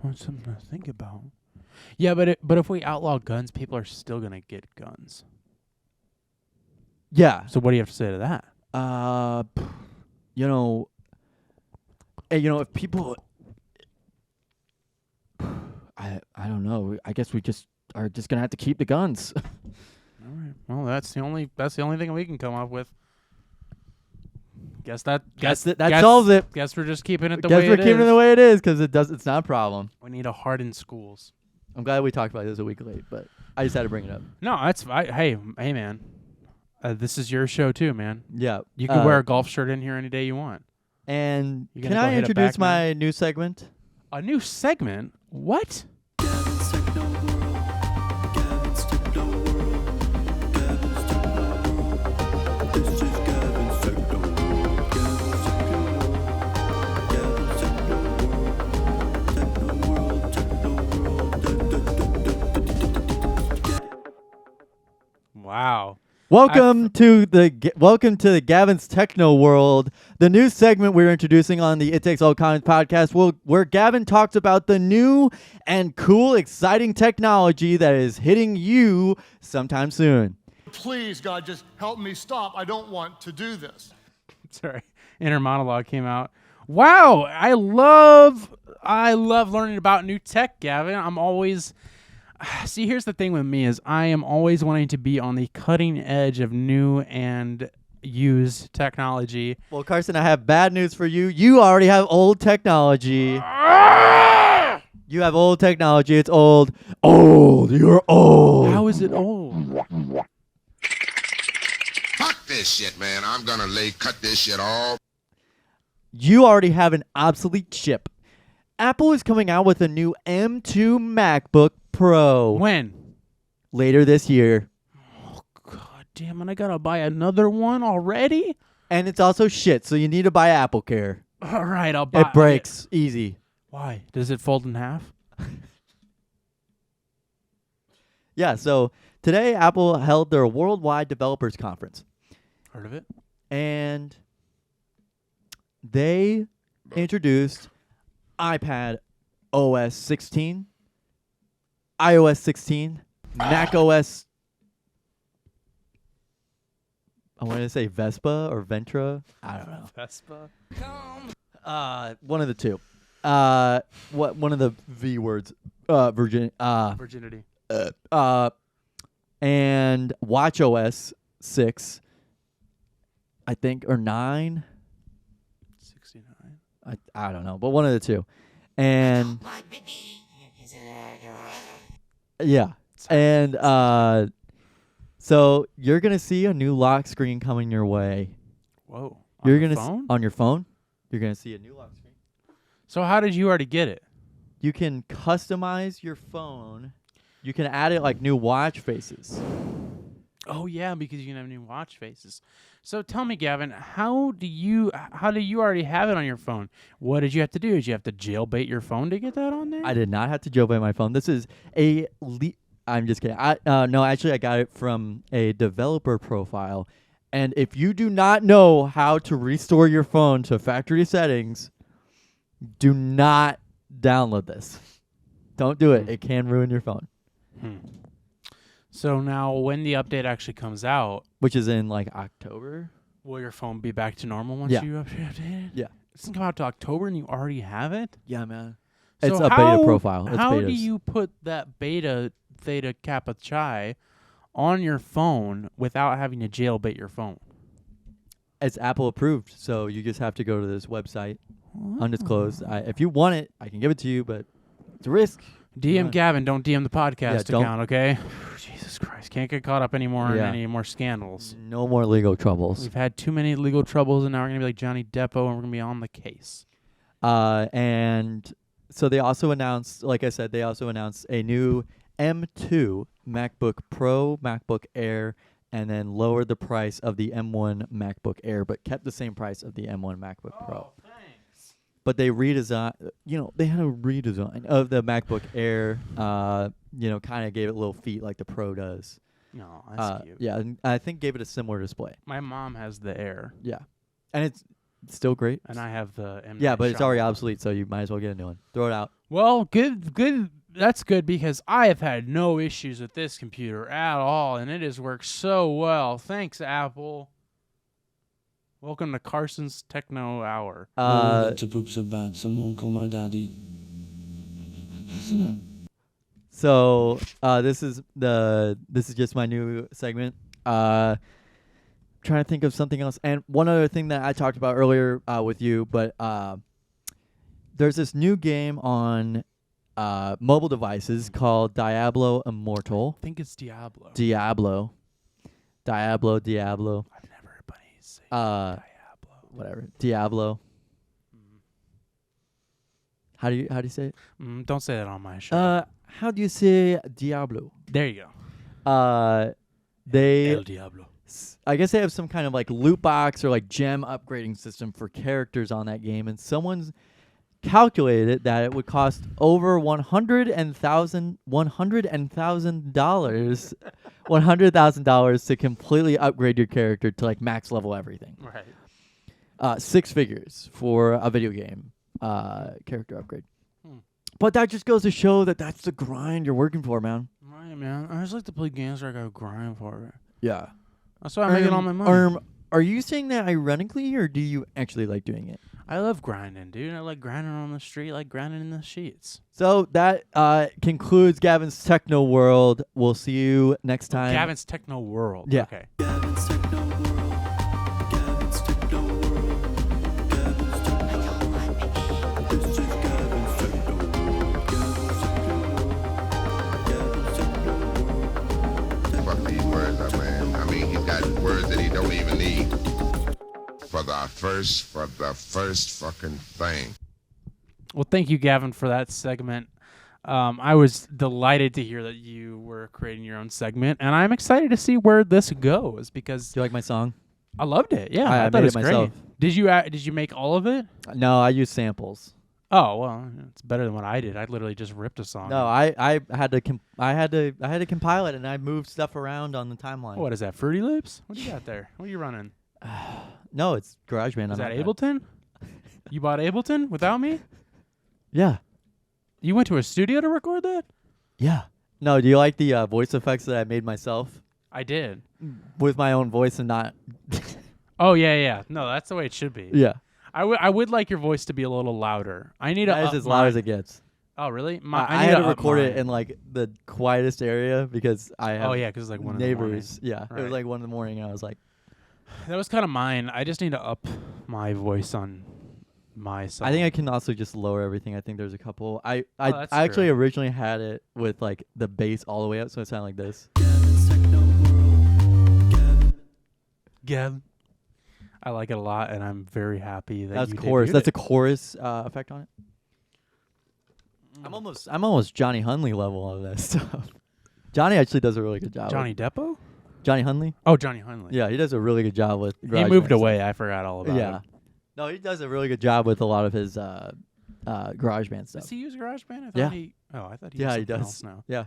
A: Well, something to think about. Yeah, but if we outlaw guns, people are still gonna get guns.
B: Yeah.
A: So what do you have to say to that?
B: You know, if people, I don't know. I guess we just are just gonna have to keep the guns.
A: All right. Well, that's the only thing we can come up with. Guess that
B: solves it.
A: Guess we're just keeping it the
B: Guess
A: way
B: we're
A: it is.
B: keeping it the way it is because it's not a problem.
A: We need to harden schools.
B: I'm glad we talked about this a week late, but I just had to bring it up.
A: No, that's hey man, this is your show too, man.
B: Yeah,
A: you can wear a golf shirt in here any day you want.
B: And can I introduce my new segment?
A: A new segment? What?
E: Gavin's Techno World. Gavin's Techno World. Gavin's Techno World. This is Gavin's Techno World. Gavin's Techno World. Gavin's Techno World. Techno World. Techno World.
A: Wow.
B: Welcome to the Gavin's Techno World, the new segment we're introducing on the It Takes All Kinds podcast, where Gavin talks about the new and cool, exciting technology that is hitting you sometime soon.
D: Please, God, just help me stop. I don't want to do this.
A: Sorry, inner monologue came out. Wow, I love learning about new tech, Gavin. I'm always see. Here's the thing with me is I am always wanting to be on the cutting edge of new and used technology.
B: Well, Carson, I have bad news for you. You already have old technology. You have old technology. It's old. Old. You're old.
A: How is it old?
C: Fuck this shit, man. I'm gonna cut this shit all.
B: You already have an obsolete chip. Apple is coming out with a new M2 MacBook Pro.
A: When?
B: Later this year.
A: Oh, God damn it. I got to buy another one already?
B: And it's also shit, so you need to buy AppleCare.
A: All right, I'll buy
B: it. Breaks easy.
A: Why? Does it fold in half?
B: Yeah, so today Apple held their Worldwide Developers Conference.
A: Heard of it?
B: And they introduced iPad OS 16, iOS 16, Mac OS. I wanted to say Vespa or Ventra. I don't know.
A: Vespa.
B: One of the two. One of the V words.
A: Virginity.
B: And Watch OS 6, I think, or 9.
A: 69.
B: I don't know, but one of the two. And yeah. And so you're going to see a new lock screen coming your way.
A: Whoa.
B: You're going to
A: on
B: your phone. You're going to see a new lock screen.
A: So how did you already get it?
B: You can customize your phone. You can add it like new watch faces.
A: Oh yeah, because you can have new watch faces. So tell me, Gavin, how do you already have it on your phone? What did you have to do? Did you have to jailbait your phone to get that on there?
B: I did not have to jailbait my phone. This is I'm just kidding. No, actually, I got it from a developer profile. And if you do not know how to restore your phone to factory settings, do not download this. Don't do it. It can ruin your phone.
A: So now when the update actually comes out,
B: which is in like October,
A: will your phone be back to normal once you update it?
B: Yeah.
A: It doesn't come out to October and you already have it?
B: Yeah, man.
A: So
B: It's a beta profile. It's
A: how
B: betas.
A: do you put that beta Theta Kappa Chi on your phone without having to jailbait your phone?
B: It's Apple approved, so you just have to go to this website, undisclosed. If you want it, I can give it to you, but it's a risk.
A: DM Gavin, don't DM the podcast
B: don't.
A: account, okay? Jesus Christ, can't get caught up anymore in any more scandals.
B: No more legal troubles.
A: We've had too many legal troubles, and now we're going to be like Johnny Depp, and we're going to be on the case.
B: And so they also announced, like I said, a new M2 MacBook Pro, MacBook Air, and then lowered the price of the M1 MacBook Air, but kept the same price of the M1 MacBook Pro.
A: Thanks.
B: But they redesigned, they had a redesign of the MacBook Air, kind of gave it little feet like the Pro does.
A: No, that's cute.
B: Yeah, and I think gave it a similar display.
A: My mom has the Air.
B: Yeah. And still great.
A: And I have the M.
B: Yeah,
A: Night
B: but it's already
A: Shyamalan.
B: obsolete, so you might as well get a new one. Throw it out.
A: Well, good. That's good because I have had no issues with this computer at all, and it has worked so well. Thanks, Apple. Welcome to Carson's Techno Hour.
G: To poop so bad, someone call my daddy.
B: So this is just my new segment. Trying to think of something else. And one other thing that I talked about earlier with you, but there's this new game on mobile devices called Diablo Immortal.
A: I think it's Diablo.
B: Diablo.
A: I've never heard anybody say Diablo.
B: Whatever. Diablo. How do you say it?
A: Don't say that on my show.
B: How do you say Diablo?
A: There you go.
B: They
A: El Diablo.
B: I guess they have some kind of like loot box or like gem upgrading system for characters on that game, and someone's calculated that it would cost over $100,000 to completely upgrade your character to like max level everything.
A: Right.
B: 6 figures for a video game character upgrade. But that just goes to show that that's the grind you're working for, man.
A: Right, man. I just like to play games where I gotta grind for it.
B: Yeah.
A: That's why I'm making all my money.
B: Are you saying that ironically, or do you actually like doing it?
A: I love grinding, dude. I like grinding on the street, like grinding in the sheets.
B: So that concludes Gavin's Techno World. We'll see you next time.
A: Gavin's Techno World.
B: Yeah.
A: Okay.
E: Gavin's Techno World. Gavin's Techno World. Gavin's Techno World. This is Gavin's Techno World. Gavin's Techno World. Gavin's Techno World.
C: Fuck these words up, man. I mean, he's got words that he don't even need. For the first fucking thing.
A: Well, thank you, Gavin, for that segment. I was delighted to hear that you were creating your own segment, and I'm excited to see where this goes because.
B: Do you like my song?
A: I loved it. Yeah,
B: I
A: thought
B: made
A: it was
B: it myself.
A: great. Did you make all of it?
B: No, I use samples.
A: Oh well, it's better than what I did. I literally just ripped a song.
B: No, I had to compile it, and I moved stuff around on the timeline.
A: What is that? Fruity Loops? What do you got there? What are you running?
B: No, it's GarageBand.
A: Is that Ableton? You bought Ableton without me?
B: Yeah.
A: You went to a studio to record that?
B: Yeah. No, do you like the voice effects that I made myself?
A: I did.
B: With my own voice and not...
A: Oh, yeah. No, that's the way it should be.
B: Yeah.
A: I would like your voice to be a little louder. I need
B: That is as loud as it gets.
A: Oh, really?
B: I had to record it in like the quietest area because I have
A: because it's like 1
B: neighbors.
A: in the morning.
B: Yeah, it was like 1 in the morning, and I was like...
A: That was kind of mine. I just need to up my voice on my song.
B: I think I can also just lower everything. I think there's a couple. I
A: that's
B: actually
A: true.
B: originally had it with like the bass all the way up, so it sounded like this.
E: Gavin's Techno World.
A: Gavin. I like it a lot, and I'm very happy that
B: That's
A: you
B: chorus.
A: debuted
B: That's
A: it.
B: a chorus effect on it. I'm almost Johnny Hunley level of that stuff. Johnny actually does a really good job.
A: Johnny Deppo?
B: Johnny Hunley?
A: Oh, Johnny Hunley.
B: Yeah, he does a really good job with
A: He
B: GarageBand
A: moved
B: stuff.
A: away. I forgot all about
B: Yeah.
A: him.
B: No, he does a really good job with a lot of his GarageBand stuff.
A: Does he use GarageBand? I thought
B: Yeah.
A: I thought he
B: Yeah,
A: used
B: he
A: something
B: does.
A: else now.
B: Yeah.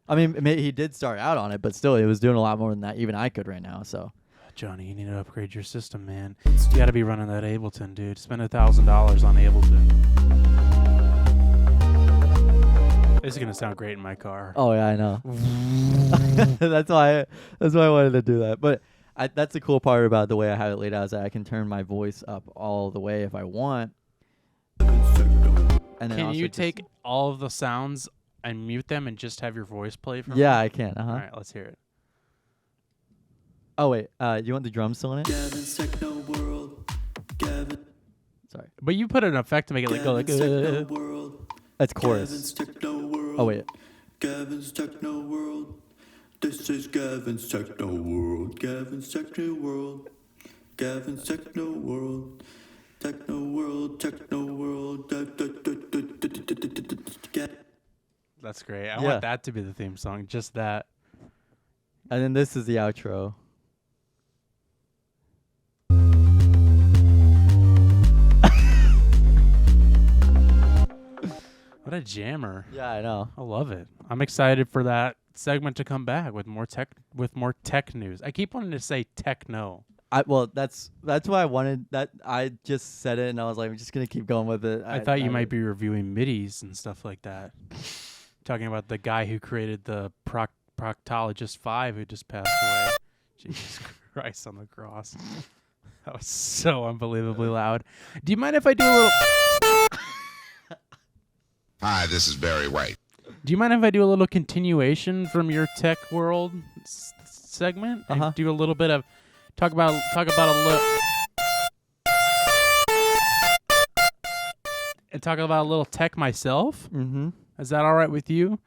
B: I mean, he did start out on it, but still, it was doing a lot more than that even I could right now, so.
A: Johnny, you need to upgrade your system, man. You got to be running that Ableton, dude. Spend $1,000 on Ableton. This is gonna sound great in my car.
B: Oh yeah, I know. That's why I wanted to do that. But that's the cool part about the way I have it laid out is that I can turn my voice up all the way if I want. And then
A: Can
B: also
A: you
B: just-
A: take all of the sounds and mute them and just have your voice play from
B: Yeah,
A: it?
B: I can.
A: All right, let's hear it.
B: Oh wait, you want the drums still in it?
E: Gavin's Techno World. Gavin.
B: Sorry.
A: But you put an effect to make it like go like.
E: Gavin's Techno World.
B: That's chorus.
E: Gavin's Techno World.
B: Oh wait.
E: Gavin's Techno World. This is Gavin's Techno World. Gavin's Techno World. Gavin's Techno World. Techno World. Techno World.
A: That's great. I
B: Yeah.
A: want that to be the theme song. Just that.
B: And then this is the outro.
A: What a jammer.
B: Yeah, I know.
A: I love it. I'm excited for that segment to come back with more tech news. I keep wanting to say techno.
B: That's why I wanted that. I just said it, and I was like, I'm just gonna keep going with it.
A: I thought you might be reviewing midis and stuff like that. Talking about the guy who created the Proctologist 5 who just passed away. Jesus Christ on the cross. That was so unbelievably loud. Do you mind if I do a little...
C: Hi, this is Barry White.
A: Do you mind if I do a little continuation from your tech world segment? And do a little bit of... Talk about a little... And talk about a little tech myself?
B: Mm-hmm.
A: Is that all right with you?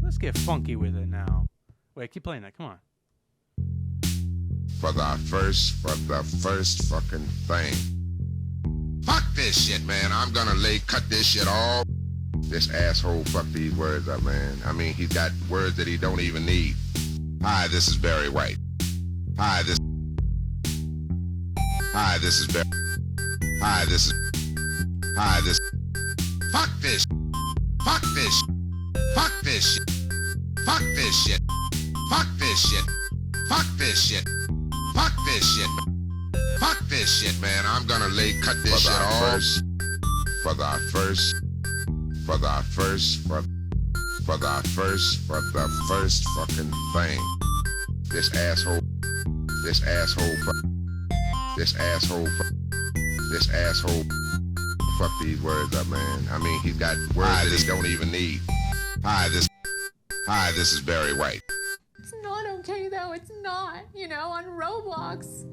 A: Let's get funky with it now. Wait, keep playing that. Come on.
C: For the first fucking thing. Fuck this shit, man. I'm gonna cut this shit all. This asshole fuck these words up, man. I mean, he's got words that he don't even need. Hi, this is Barry White. Hi, this is Barry. Hi, this is. Fuck this. Fuck this. Fuck this shit. Fuck this shit. Fuck this shit. Fuck this shit. Fuck this shit. Fuck this shit, man. I'm gonna cut this shit off. For the first fucking thing. This asshole fuck these words up, man. I mean, he's got words that he don't even need. Hi, this is Barry White.
H: It's not okay though. It's not. On Roblox.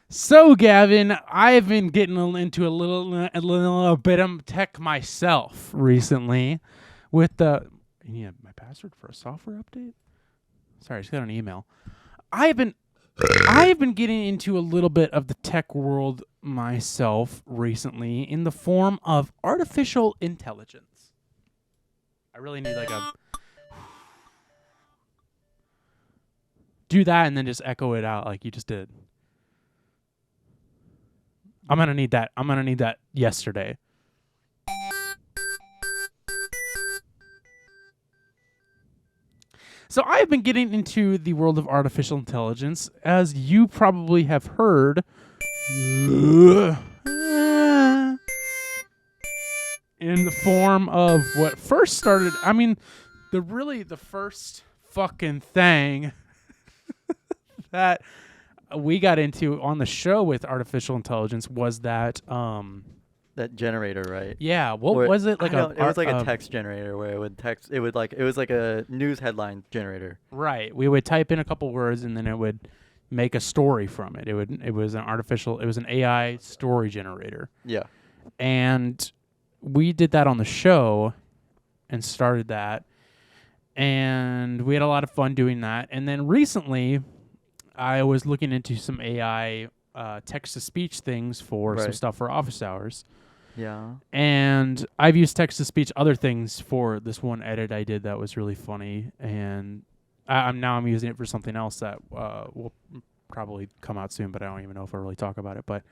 A: So, Gavin, I've been getting into a little bit of tech myself recently with the... You need my password for a software update? Sorry, I just got an email. I've been getting into a little bit of the tech world myself recently in the form of artificial intelligence. I really need do that and then just echo it out like you just did. I'm gonna need that. I'm gonna need that yesterday. So I've been getting into the world of artificial intelligence, as you probably have heard. In the form of what first started. I mean, the first fucking thing that we got into on the show with artificial intelligence was that
B: that generator, right?
A: Yeah, what was it? It
B: was like a text generator where it would text. It was like a news headline generator.
A: Right. We would type in a couple words and then it would make a story from it. It was an AI story generator.
B: Yeah.
A: And we did that on the show and started that. And we had a lot of fun doing that. And then recently I was looking into some AI text-to-speech things for some stuff for office hours.
B: Yeah.
A: And I've used text-to-speech other things for this one edit I did that was really funny. And I'm using it for something else that will probably come out soon, but I don't even know if I'll really talk about it. But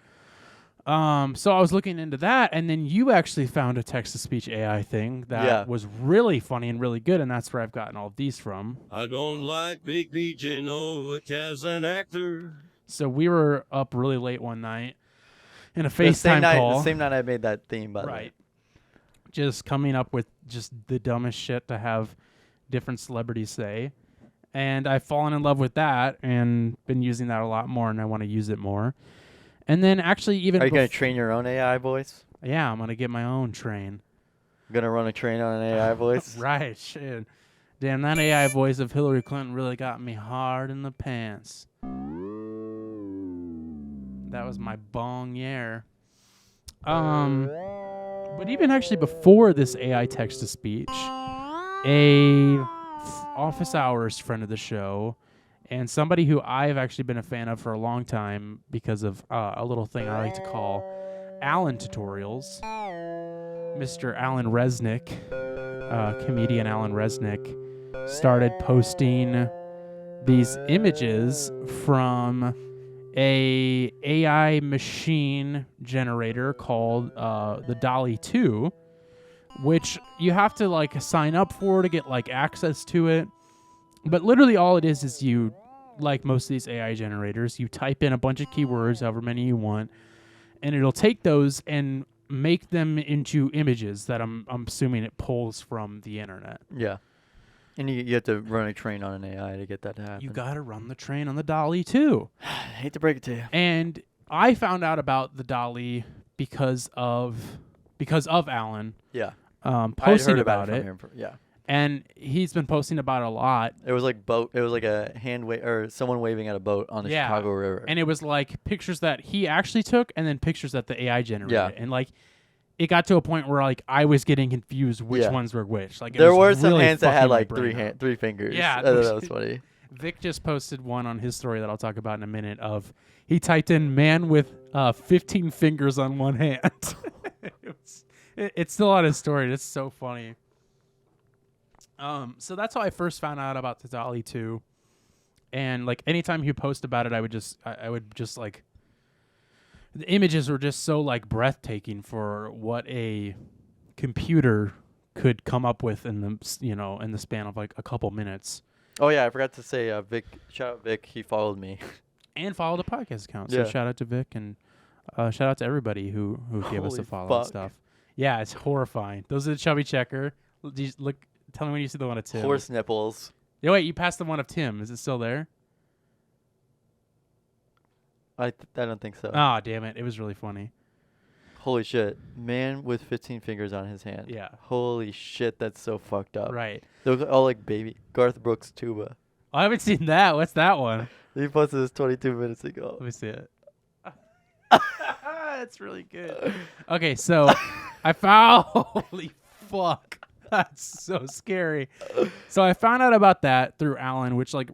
A: so I was looking into that, and then you actually found a text-to-speech AI thing that was really funny and really good, and that's where I've gotten all of these from.
J: I don't like Big BJ Novak as an actor.
A: So we were up really late one night in a FaceTime call.
B: The same night I made that theme, by the way.
A: Right. Just coming up with just the dumbest shit to have different celebrities say. And I've fallen in love with that and been using that a lot more, and I want to use it more. And then actually even...
B: Are you going to train your own AI voice?
A: Yeah, I'm going to get my own train.
B: Going to run a train on an AI voice?
A: Right, shit. Damn, that AI voice of Hillary Clinton really got me hard in the pants. That was my bong year. But even actually before this AI text-to-speech, a office hours friend of the show and somebody who I've actually been a fan of for a long time because of a little thing I like to call Alan tutorials. Mr. Alan Resnick, comedian Alan Resnick, started posting these images from a AI machine generator called the DALL-E 2, which you have to sign up for to get access to it. But literally all it is you, like most of these AI generators, you type in a bunch of keywords, however many you want, and it'll take those and make them into images that I'm assuming it pulls from the internet.
B: Yeah. And you have to run a train on an AI to get that to happen.
A: You got to run the train on the DALL-E too.
B: I hate to break it to you.
A: And I found out about the DALL-E because of Alan.
B: Yeah.
A: Posting
B: heard
A: about
B: from
A: it.
B: him yeah.
A: And he's been posting about it a lot.
B: It was like a hand or someone waving at a boat on the Chicago River.
A: And it was like pictures that he actually took and then pictures that the AI generated.
B: Yeah.
A: And like it got to a point where like I was getting confused which ones were which. Like
B: there were
A: really
B: some hands that had
A: fucking my
B: like
A: brain
B: three fingers.
A: Yeah.
B: I thought that was funny.
A: Vic just posted one on his story that I'll talk about in a minute of he typed in man with 15 fingers on one hand. It's still on his story. It's so funny. So that's how I first found out about the DALL-E 2. And like anytime he post about it, I would just like the images were just so like breathtaking for what a computer could come up with in the span of like a couple minutes.
B: Oh yeah, I forgot to say Vic. Shout out Vic. He followed me
A: and followed the podcast account. So shout out to Vic and shout out to everybody who gave us a follow and stuff. Yeah, it's horrifying. Those are the chubby checker. Look, tell me when you see the one of Tim.
B: Horse nipples.
A: Yeah, wait, you passed the one of Tim. Is it still there?
B: I don't think so.
A: Oh, damn it. It was really funny.
B: Holy shit. Man with 15 fingers on his hand.
A: Yeah.
B: Holy shit, that's so fucked up.
A: Right.
B: They look all like baby. Garth Brooks tuba.
A: I haven't seen that. What's that one?
B: He posted this 22 minutes ago.
A: Let me see it. That's really good. Okay, so I found... Holy fuck. That's so scary. So I found out about that through Alan, which like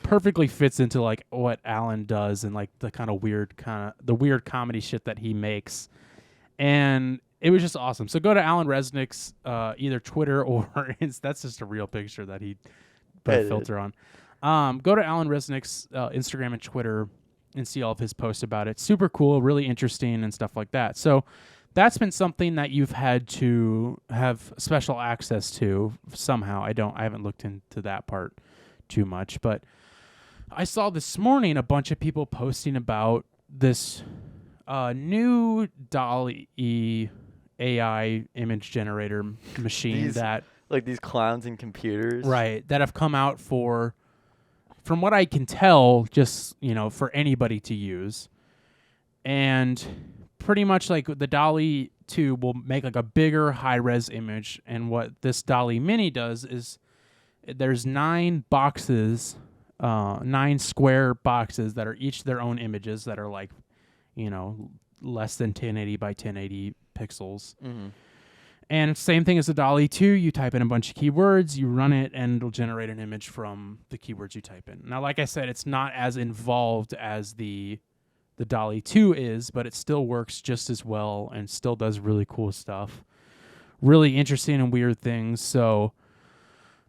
A: perfectly fits into like what Alan does and like the weird comedy shit that he makes. And it was just awesome. So go to Alan Resnick's either Twitter or that's just a real picture that he put a filter on. Go to Alan Resnick's Instagram and Twitter and see all of his posts about it. Super cool, really interesting and stuff like that. So that's been something that you've had to have special access to somehow. I haven't looked into that part too much, but I saw this morning a bunch of people posting about this new DALL-E AI image generator machine that
B: like these clowns and computers,
A: right? That have come out for, from what I can tell, just for anybody to use, and pretty much like the DALL-E 2 will make like a bigger high-res image, and what this DALL-E Mini does is there's 9 boxes, 9 square boxes that are each their own images that are like, less than 1080 by 1080 pixels.
B: Mm-hmm.
A: And same thing as the DALL-E 2, you type in a bunch of keywords, you run it, and it'll generate an image from the keywords you type in. Now, like I said, it's not as involved as the DALL-E 2 is, but it still works just as well and still does really cool stuff. Really interesting and weird things. So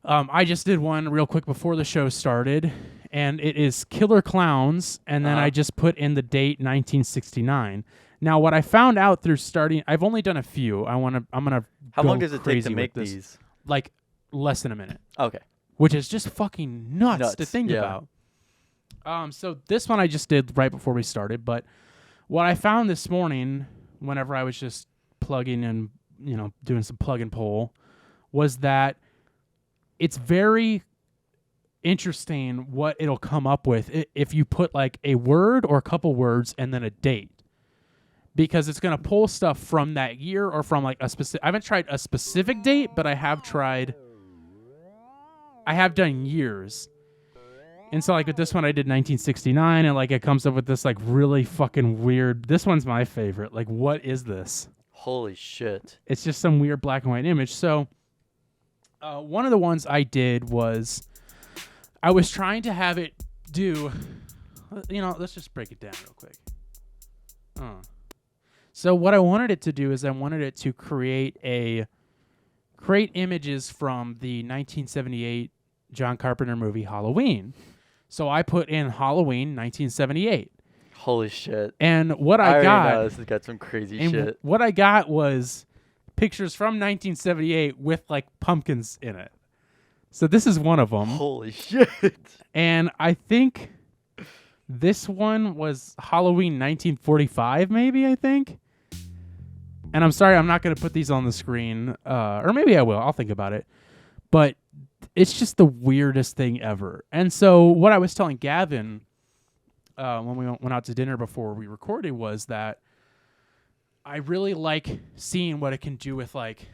A: I just did one real quick before the show started, and it is Killer Clowns, and then I just put in the date 1969. Now, what I found out through starting, I've only done a few. I'm gonna.
B: How long does it take to make these?
A: Like less than a minute.
B: Okay.
A: Which is just fucking nuts to think about. So this one I just did right before we started, but what I found this morning, whenever I was just plugging and doing some plug and pull, was that it's very interesting what it'll come up with if you put like a word or a couple words and then a date. Because it's going to pull stuff from that year or from like a specific... I haven't tried a specific date, but I have done years. And so like with this one, I did 1969, and like it comes up with this like really fucking weird... This one's my favorite. Like, what is this?
B: Holy shit.
A: It's just some weird black and white image. So one of the ones I did was... I was trying to have it do... let's just break it down real quick. So what I wanted it to do is I wanted it to create images from the 1978 John Carpenter movie Halloween. So I put in Halloween 1978.
B: Holy shit.
A: And what I got...
B: know this has got some crazy shit.
A: What I got was pictures from 1978 with like pumpkins in it. So this is one of them.
B: Holy shit.
A: And I think this one was Halloween 1945, maybe, I think. And I'm sorry, I'm not going to put these on the screen. Or maybe I will. I'll think about it. But it's just the weirdest thing ever. And so what I was telling Gavin when we went out to dinner before we recorded was that I really like seeing what it can do with, like,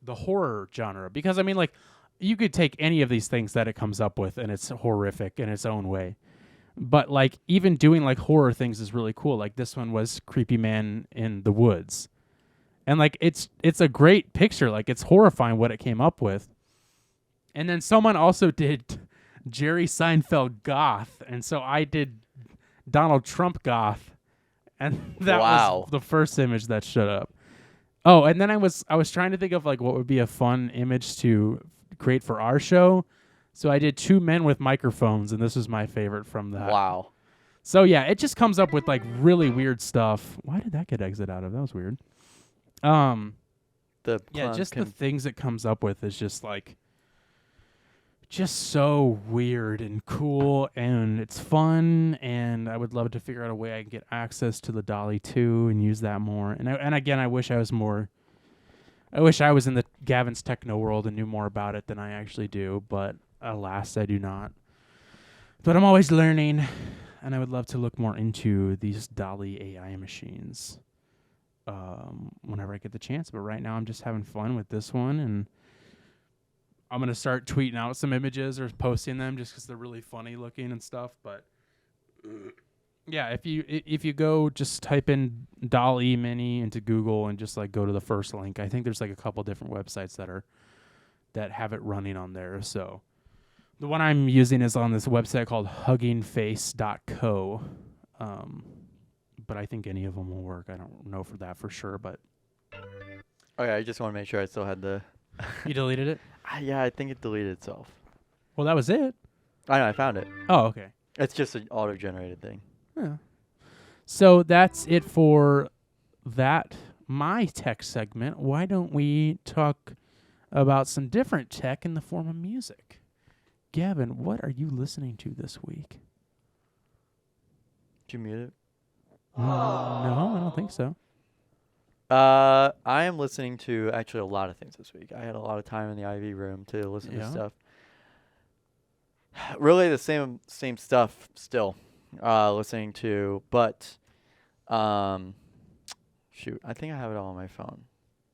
A: the horror genre. Because, I mean, like, you could take any of these things that it comes up with and it's horrific in its own way. But, like, even doing, like, horror things is really cool. Like, this one was Creepy Man in the Woods. And, like, it's a great picture. Like, it's horrifying what it came up with. And then someone also did Jerry Seinfeld goth. And so I did Donald Trump goth. And that was the first image that showed up. Oh, and then I was trying to think of, like, what would be a fun image to create for our show. So I did 2 men with microphones, and this was my favorite from that.
B: Wow.
A: So yeah, it just comes up with, like, really weird stuff. Why did that get exit out of? That was weird. The things it comes up with is just, like, just so weird and cool, and it's fun, and I would love to figure out a way I can get access to the Dolly 2 and use that more. And again, I wish I was in the Gavin's Techno world and knew more about it than I actually do, but alas, I do not. But I'm always learning, and I would love to look more into these Dolly AI machines whenever I get the chance. But right now I'm just having fun with this one, and I'm going to start tweeting out some images or posting them just because they're really funny looking and stuff. But yeah, if you go just type in Dolly Mini into Google and just, like, go to the first link, I think there's, like, a couple different websites that have it running on there. So the one I'm using is on this website called huggingface.co. But I think any of them will work. I don't know for that for sure, but
B: Okay, I just want to make sure I still had the...
A: You deleted it?
B: Yeah, I think it deleted itself.
A: Well, that was it.
B: I know, I found it.
A: Oh, okay.
B: It's just an auto-generated thing.
A: Yeah. So that's it for that, my tech segment. Why don't we talk about some different tech in the form of music? Gavin, what are you listening to this week?
B: Did you mute it?
A: No, I don't think so.
B: I am listening to actually a lot of things this week. I had a lot of time in the IV room to listen to stuff. Really the same stuff still. Listening to, but shoot, I think I have it all on my phone.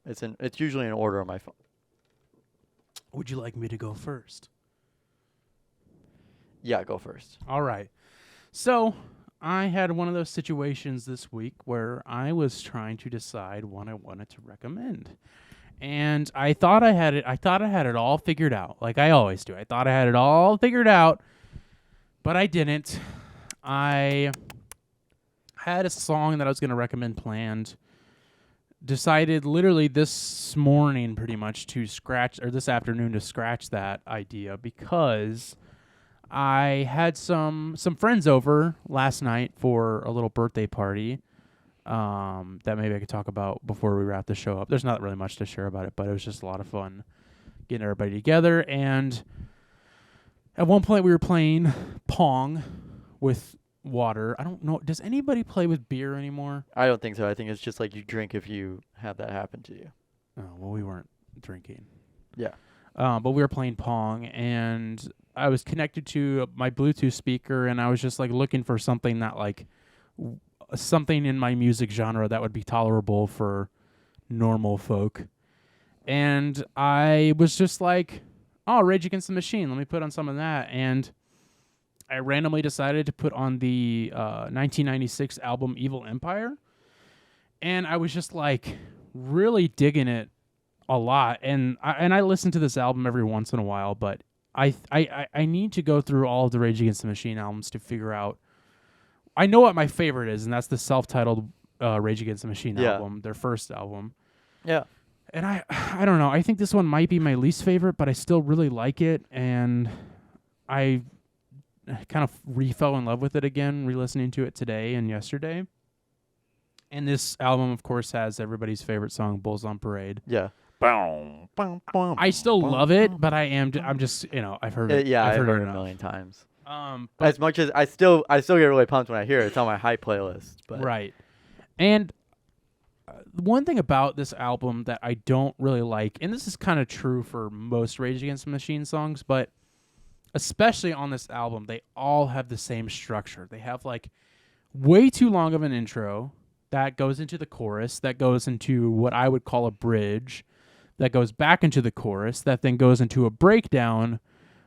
B: It's usually in order on my phone.
A: Would you like me to go first?
B: Yeah, go first.
A: All right. So I had one of those situations this week where I was trying to decide what I wanted to recommend. And I thought I had it all figured out, like I always do. I thought I had it all figured out, but I didn't. I had a song that I was going to recommend planned. Decided literally this morning pretty much this afternoon to scratch that idea because I had some friends over last night for a little birthday party that maybe I could talk about before we wrap the show up. There's not really much to share about it, but it was just a lot of fun getting everybody together. And at one point we were playing Pong with water. I don't know. Does anybody play with beer anymore?
B: I don't think so. I think it's just like you drink if you have that happen to you.
A: Oh, well, we weren't drinking.
B: Yeah.
A: But we were playing Pong, and I was connected to my Bluetooth speaker, and I was just, like, looking for something that, like, something in my music genre that would be tolerable for normal folk. And I was just like, oh, Rage Against the Machine. Let me put on some of that. And I randomly decided to put on the 1996 album Evil Empire. And I was just, like, really digging it a lot. And I listen to this album every once in a while, but I need to go through all of the Rage Against the Machine albums to figure out. I know what my favorite is, and that's the self-titled Rage Against the Machine album, their first album.
B: Yeah.
A: And I don't know. I think this one might be my least favorite, but I still really like it, and I kind of fell in love with it again, re-listening to it today and yesterday. And this album, of course, has everybody's favorite song, Bulls on Parade.
B: Yeah.
A: I still love it, but I'm just I've heard it.
B: Yeah, I've heard it a
A: enough.
B: million times.
A: But
B: As much as I still get really pumped when I hear it. It's on my hype playlist. But
A: right, and one thing about this album that I don't really like, and this is kind of true for most Rage Against the Machine songs, but especially on this album, they all have the same structure. They have like way too long of an intro that goes into the chorus, that goes into what I would call a bridge, that goes back into the chorus, that then goes into a breakdown,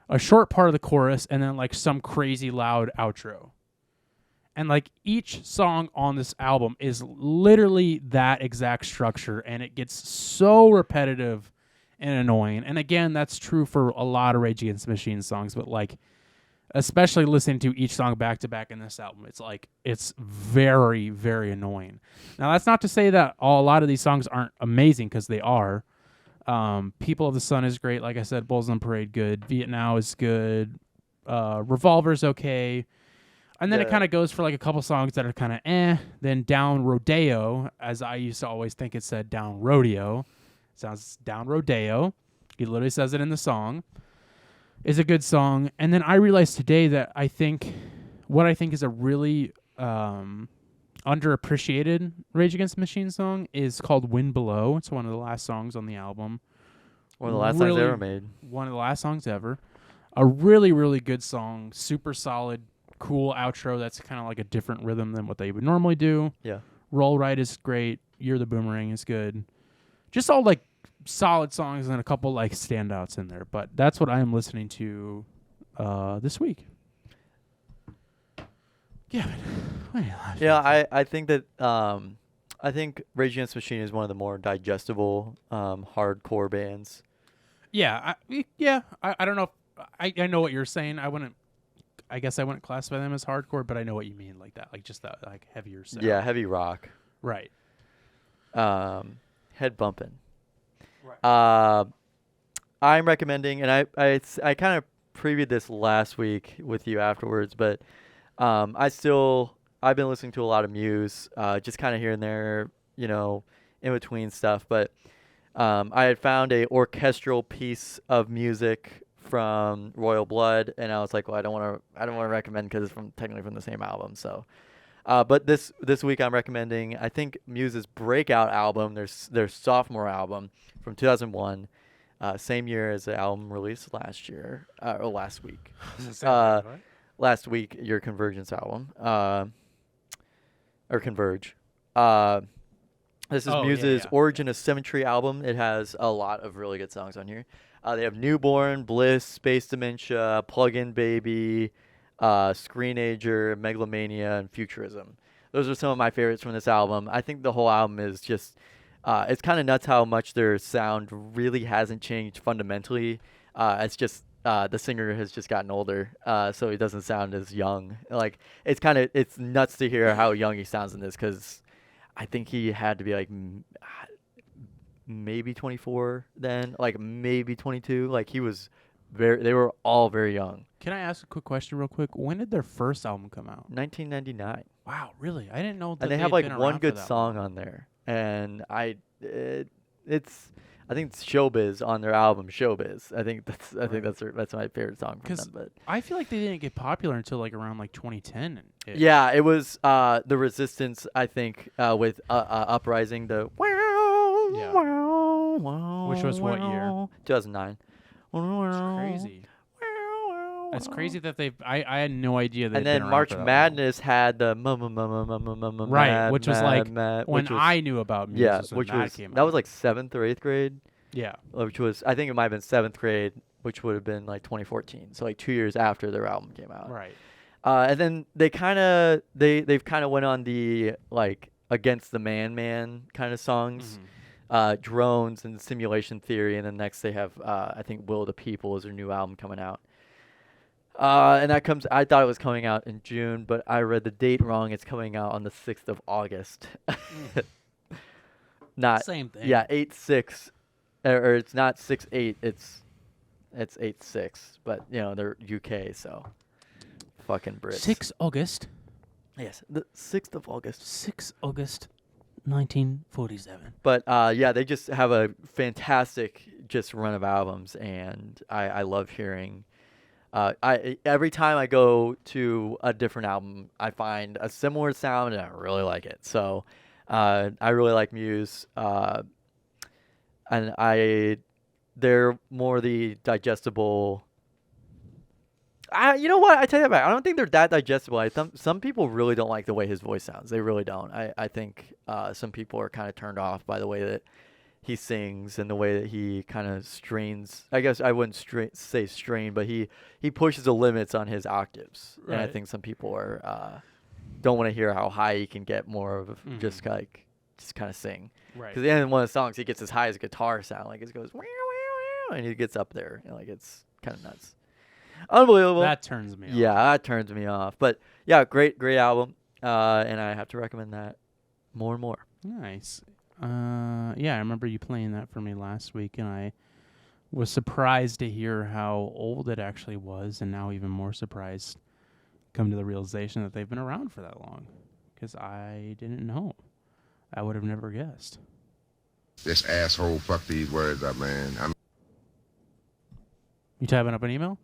A: a short part of the chorus, and then like some crazy loud outro. And like each song on this album is literally that exact structure, and it gets so repetitive and annoying. And again, that's true for a lot of Rage Against the Machine songs, but like especially listening to each song back to back in this album, it's very, very annoying. Now that's not to say that a lot of these songs aren't amazing, because they are. People of the Sun is great, like I said. Bulls on Parade, good. Vietnam is good. Revolver's okay. And then it kind of goes for like a couple songs that are kind of Then Down Rodeo, as I used to always think it said Down Rodeo. It sounds Down Rodeo. He literally says it in the song. Is a good song. And then I realized today that what I think is a really underappreciated Rage Against the Machine song is called Wind Below. It's one of the last songs on the album.
B: One of the last songs ever made.
A: One of the last songs ever. A really, really good song. Super solid. Cool outro that's kind of like a different rhythm than what they would normally do.
B: Yeah.
A: Roll Right is great. You're the Boomerang is good. Just all like solid songs and a couple like standouts in there. But that's what I am listening to this week. Yeah.
B: Yeah, I think that I think Rage Against the Machine is one of the more digestible hardcore bands.
A: Yeah, I don't know. I know what you're saying. I guess I wouldn't classify them as hardcore, but I know what you mean, like that, like just that, like heavier sound.
B: Yeah, heavy rock.
A: Right.
B: Head bumping. Right. I'm recommending, and I kind of previewed this last week with you afterwards, but I've been listening to a lot of Muse, just kind of here and there, in between stuff. But I had found a orchestral piece of music from Royal Blood, and I was like, well, I don't want to recommend because it's technically from the same album. So, but this week I'm recommending, I think, Muse's breakout album, their sophomore album from 2001, same year as the album released last year or last week. Last week, your Convergence album, or Converge. This is Muse's Origin of Symmetry album. It has a lot of really good songs on here. They have Newborn, Bliss, Space Dementia, Plug-in Baby, Screenager, Megalomania, and Futurism. Those are some of my favorites from this album. I think the whole album is just, it's kind of nuts how much their sound really hasn't changed fundamentally. It's just the singer has just gotten older, so he doesn't sound as young. Like it's nuts to hear how young he sounds in this, because I think he had to be like maybe 24 then, like maybe 22. Like they were all very young.
A: Can I ask a quick question real quick? When did their first album come out?
B: 1999.
A: Wow, really? I didn't know that.
B: And they have like one good song on there, and I think it's Showbiz on their album Showbiz. I think that's my favorite song from them. But
A: I feel like they didn't get popular until like around like 2010.
B: Yeah, it was the Resistance, I think, with Uprising,
A: which was what year?
B: 2009.
A: It's crazy. It's crazy that I had no idea that.
B: And then March Madness had the
A: right, which was like when I knew about Muse.
B: Yeah,
A: which came out.
B: That was like 7th or 8th grade.
A: Yeah,
B: which was, I think it might have been 7th grade, which would have been like 2014. So like 2 years after their album came out.
A: Right.
B: And then they've kind of went on the like Against the Man kind of songs. Mm-hmm. Drones and Simulation Theory, and then next they have I think Will of the People is their new album coming out. And that comes. I thought it was coming out in June, but I read the date wrong. It's coming out on the 6th of August. Not
A: same thing.
B: Yeah, 8/6, or it's not 6/8. It's 8/6. But they're UK, so fucking Brits.
A: 6 August.
B: Yes, the 6th of August.
A: 6 August. 1947.
B: But yeah, they just have a fantastic just run of albums, and I love hearing. I every time I go to a different album, I find a similar sound, and I really like it. So I really like Muse, and they're more the digestible. You know what? I tell you about. I don't think they're that digestible. Some people really don't like the way his voice sounds. They really don't. I think some people are kind of turned off by the way that he sings and the way that he kind of strains. I guess I wouldn't say strain, but he pushes the limits on his octaves.
A: Right.
B: And I think some people are don't want to hear how high he can get. More of just kind of sing.
A: Right.
B: Because at the end of one of the songs, he gets as high as a guitar sound. Like it goes, wow, wow, wow, and he gets up there. And like it's kind of nuts. Unbelievable.
A: That turns me off.
B: Yeah, that turns me off. But yeah, great album. And I have to recommend that more and more.
A: Nice. Yeah, I remember you playing that for me last week, and I was surprised to hear how old it actually was, and now even more surprised come to the realization that they've been around for that long, because I didn't know. I would have never guessed.
C: This asshole fucked these words up, man.
A: You typing up an email?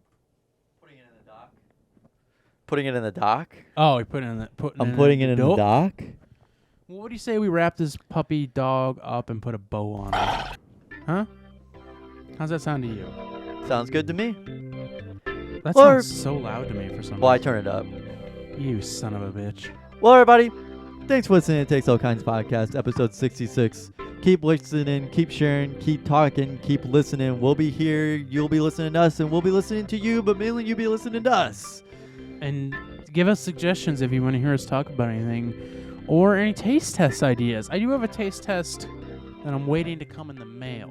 B: Putting it in the dock?
A: Oh, you're putting it in the
B: I'm putting it in the dock?
A: Well, what do you say we wrap this puppy dog up and put a bow on it? Huh? How's that sound to you?
B: Sounds good to me.
A: That sounds so loud to me for some reason.
B: Well, I turn it up.
A: You son of a bitch.
B: Well, everybody, thanks for listening to Takes All Kinds podcast, episode 66. Keep listening, keep sharing, keep talking, keep listening. We'll be here, you'll be listening to us, and we'll be listening to you, but mainly you'll be listening to us.
A: And give us suggestions if you want to hear us talk about anything or any taste test ideas. I do have a taste test that I'm waiting to come in the mail.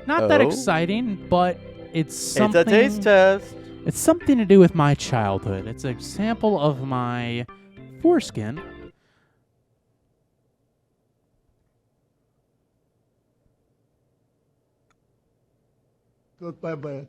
A: Not that exciting, but it's something.
B: It's a taste test.
A: It's something to do with my childhood. It's a sample of my foreskin.
D: Goodbye, bye.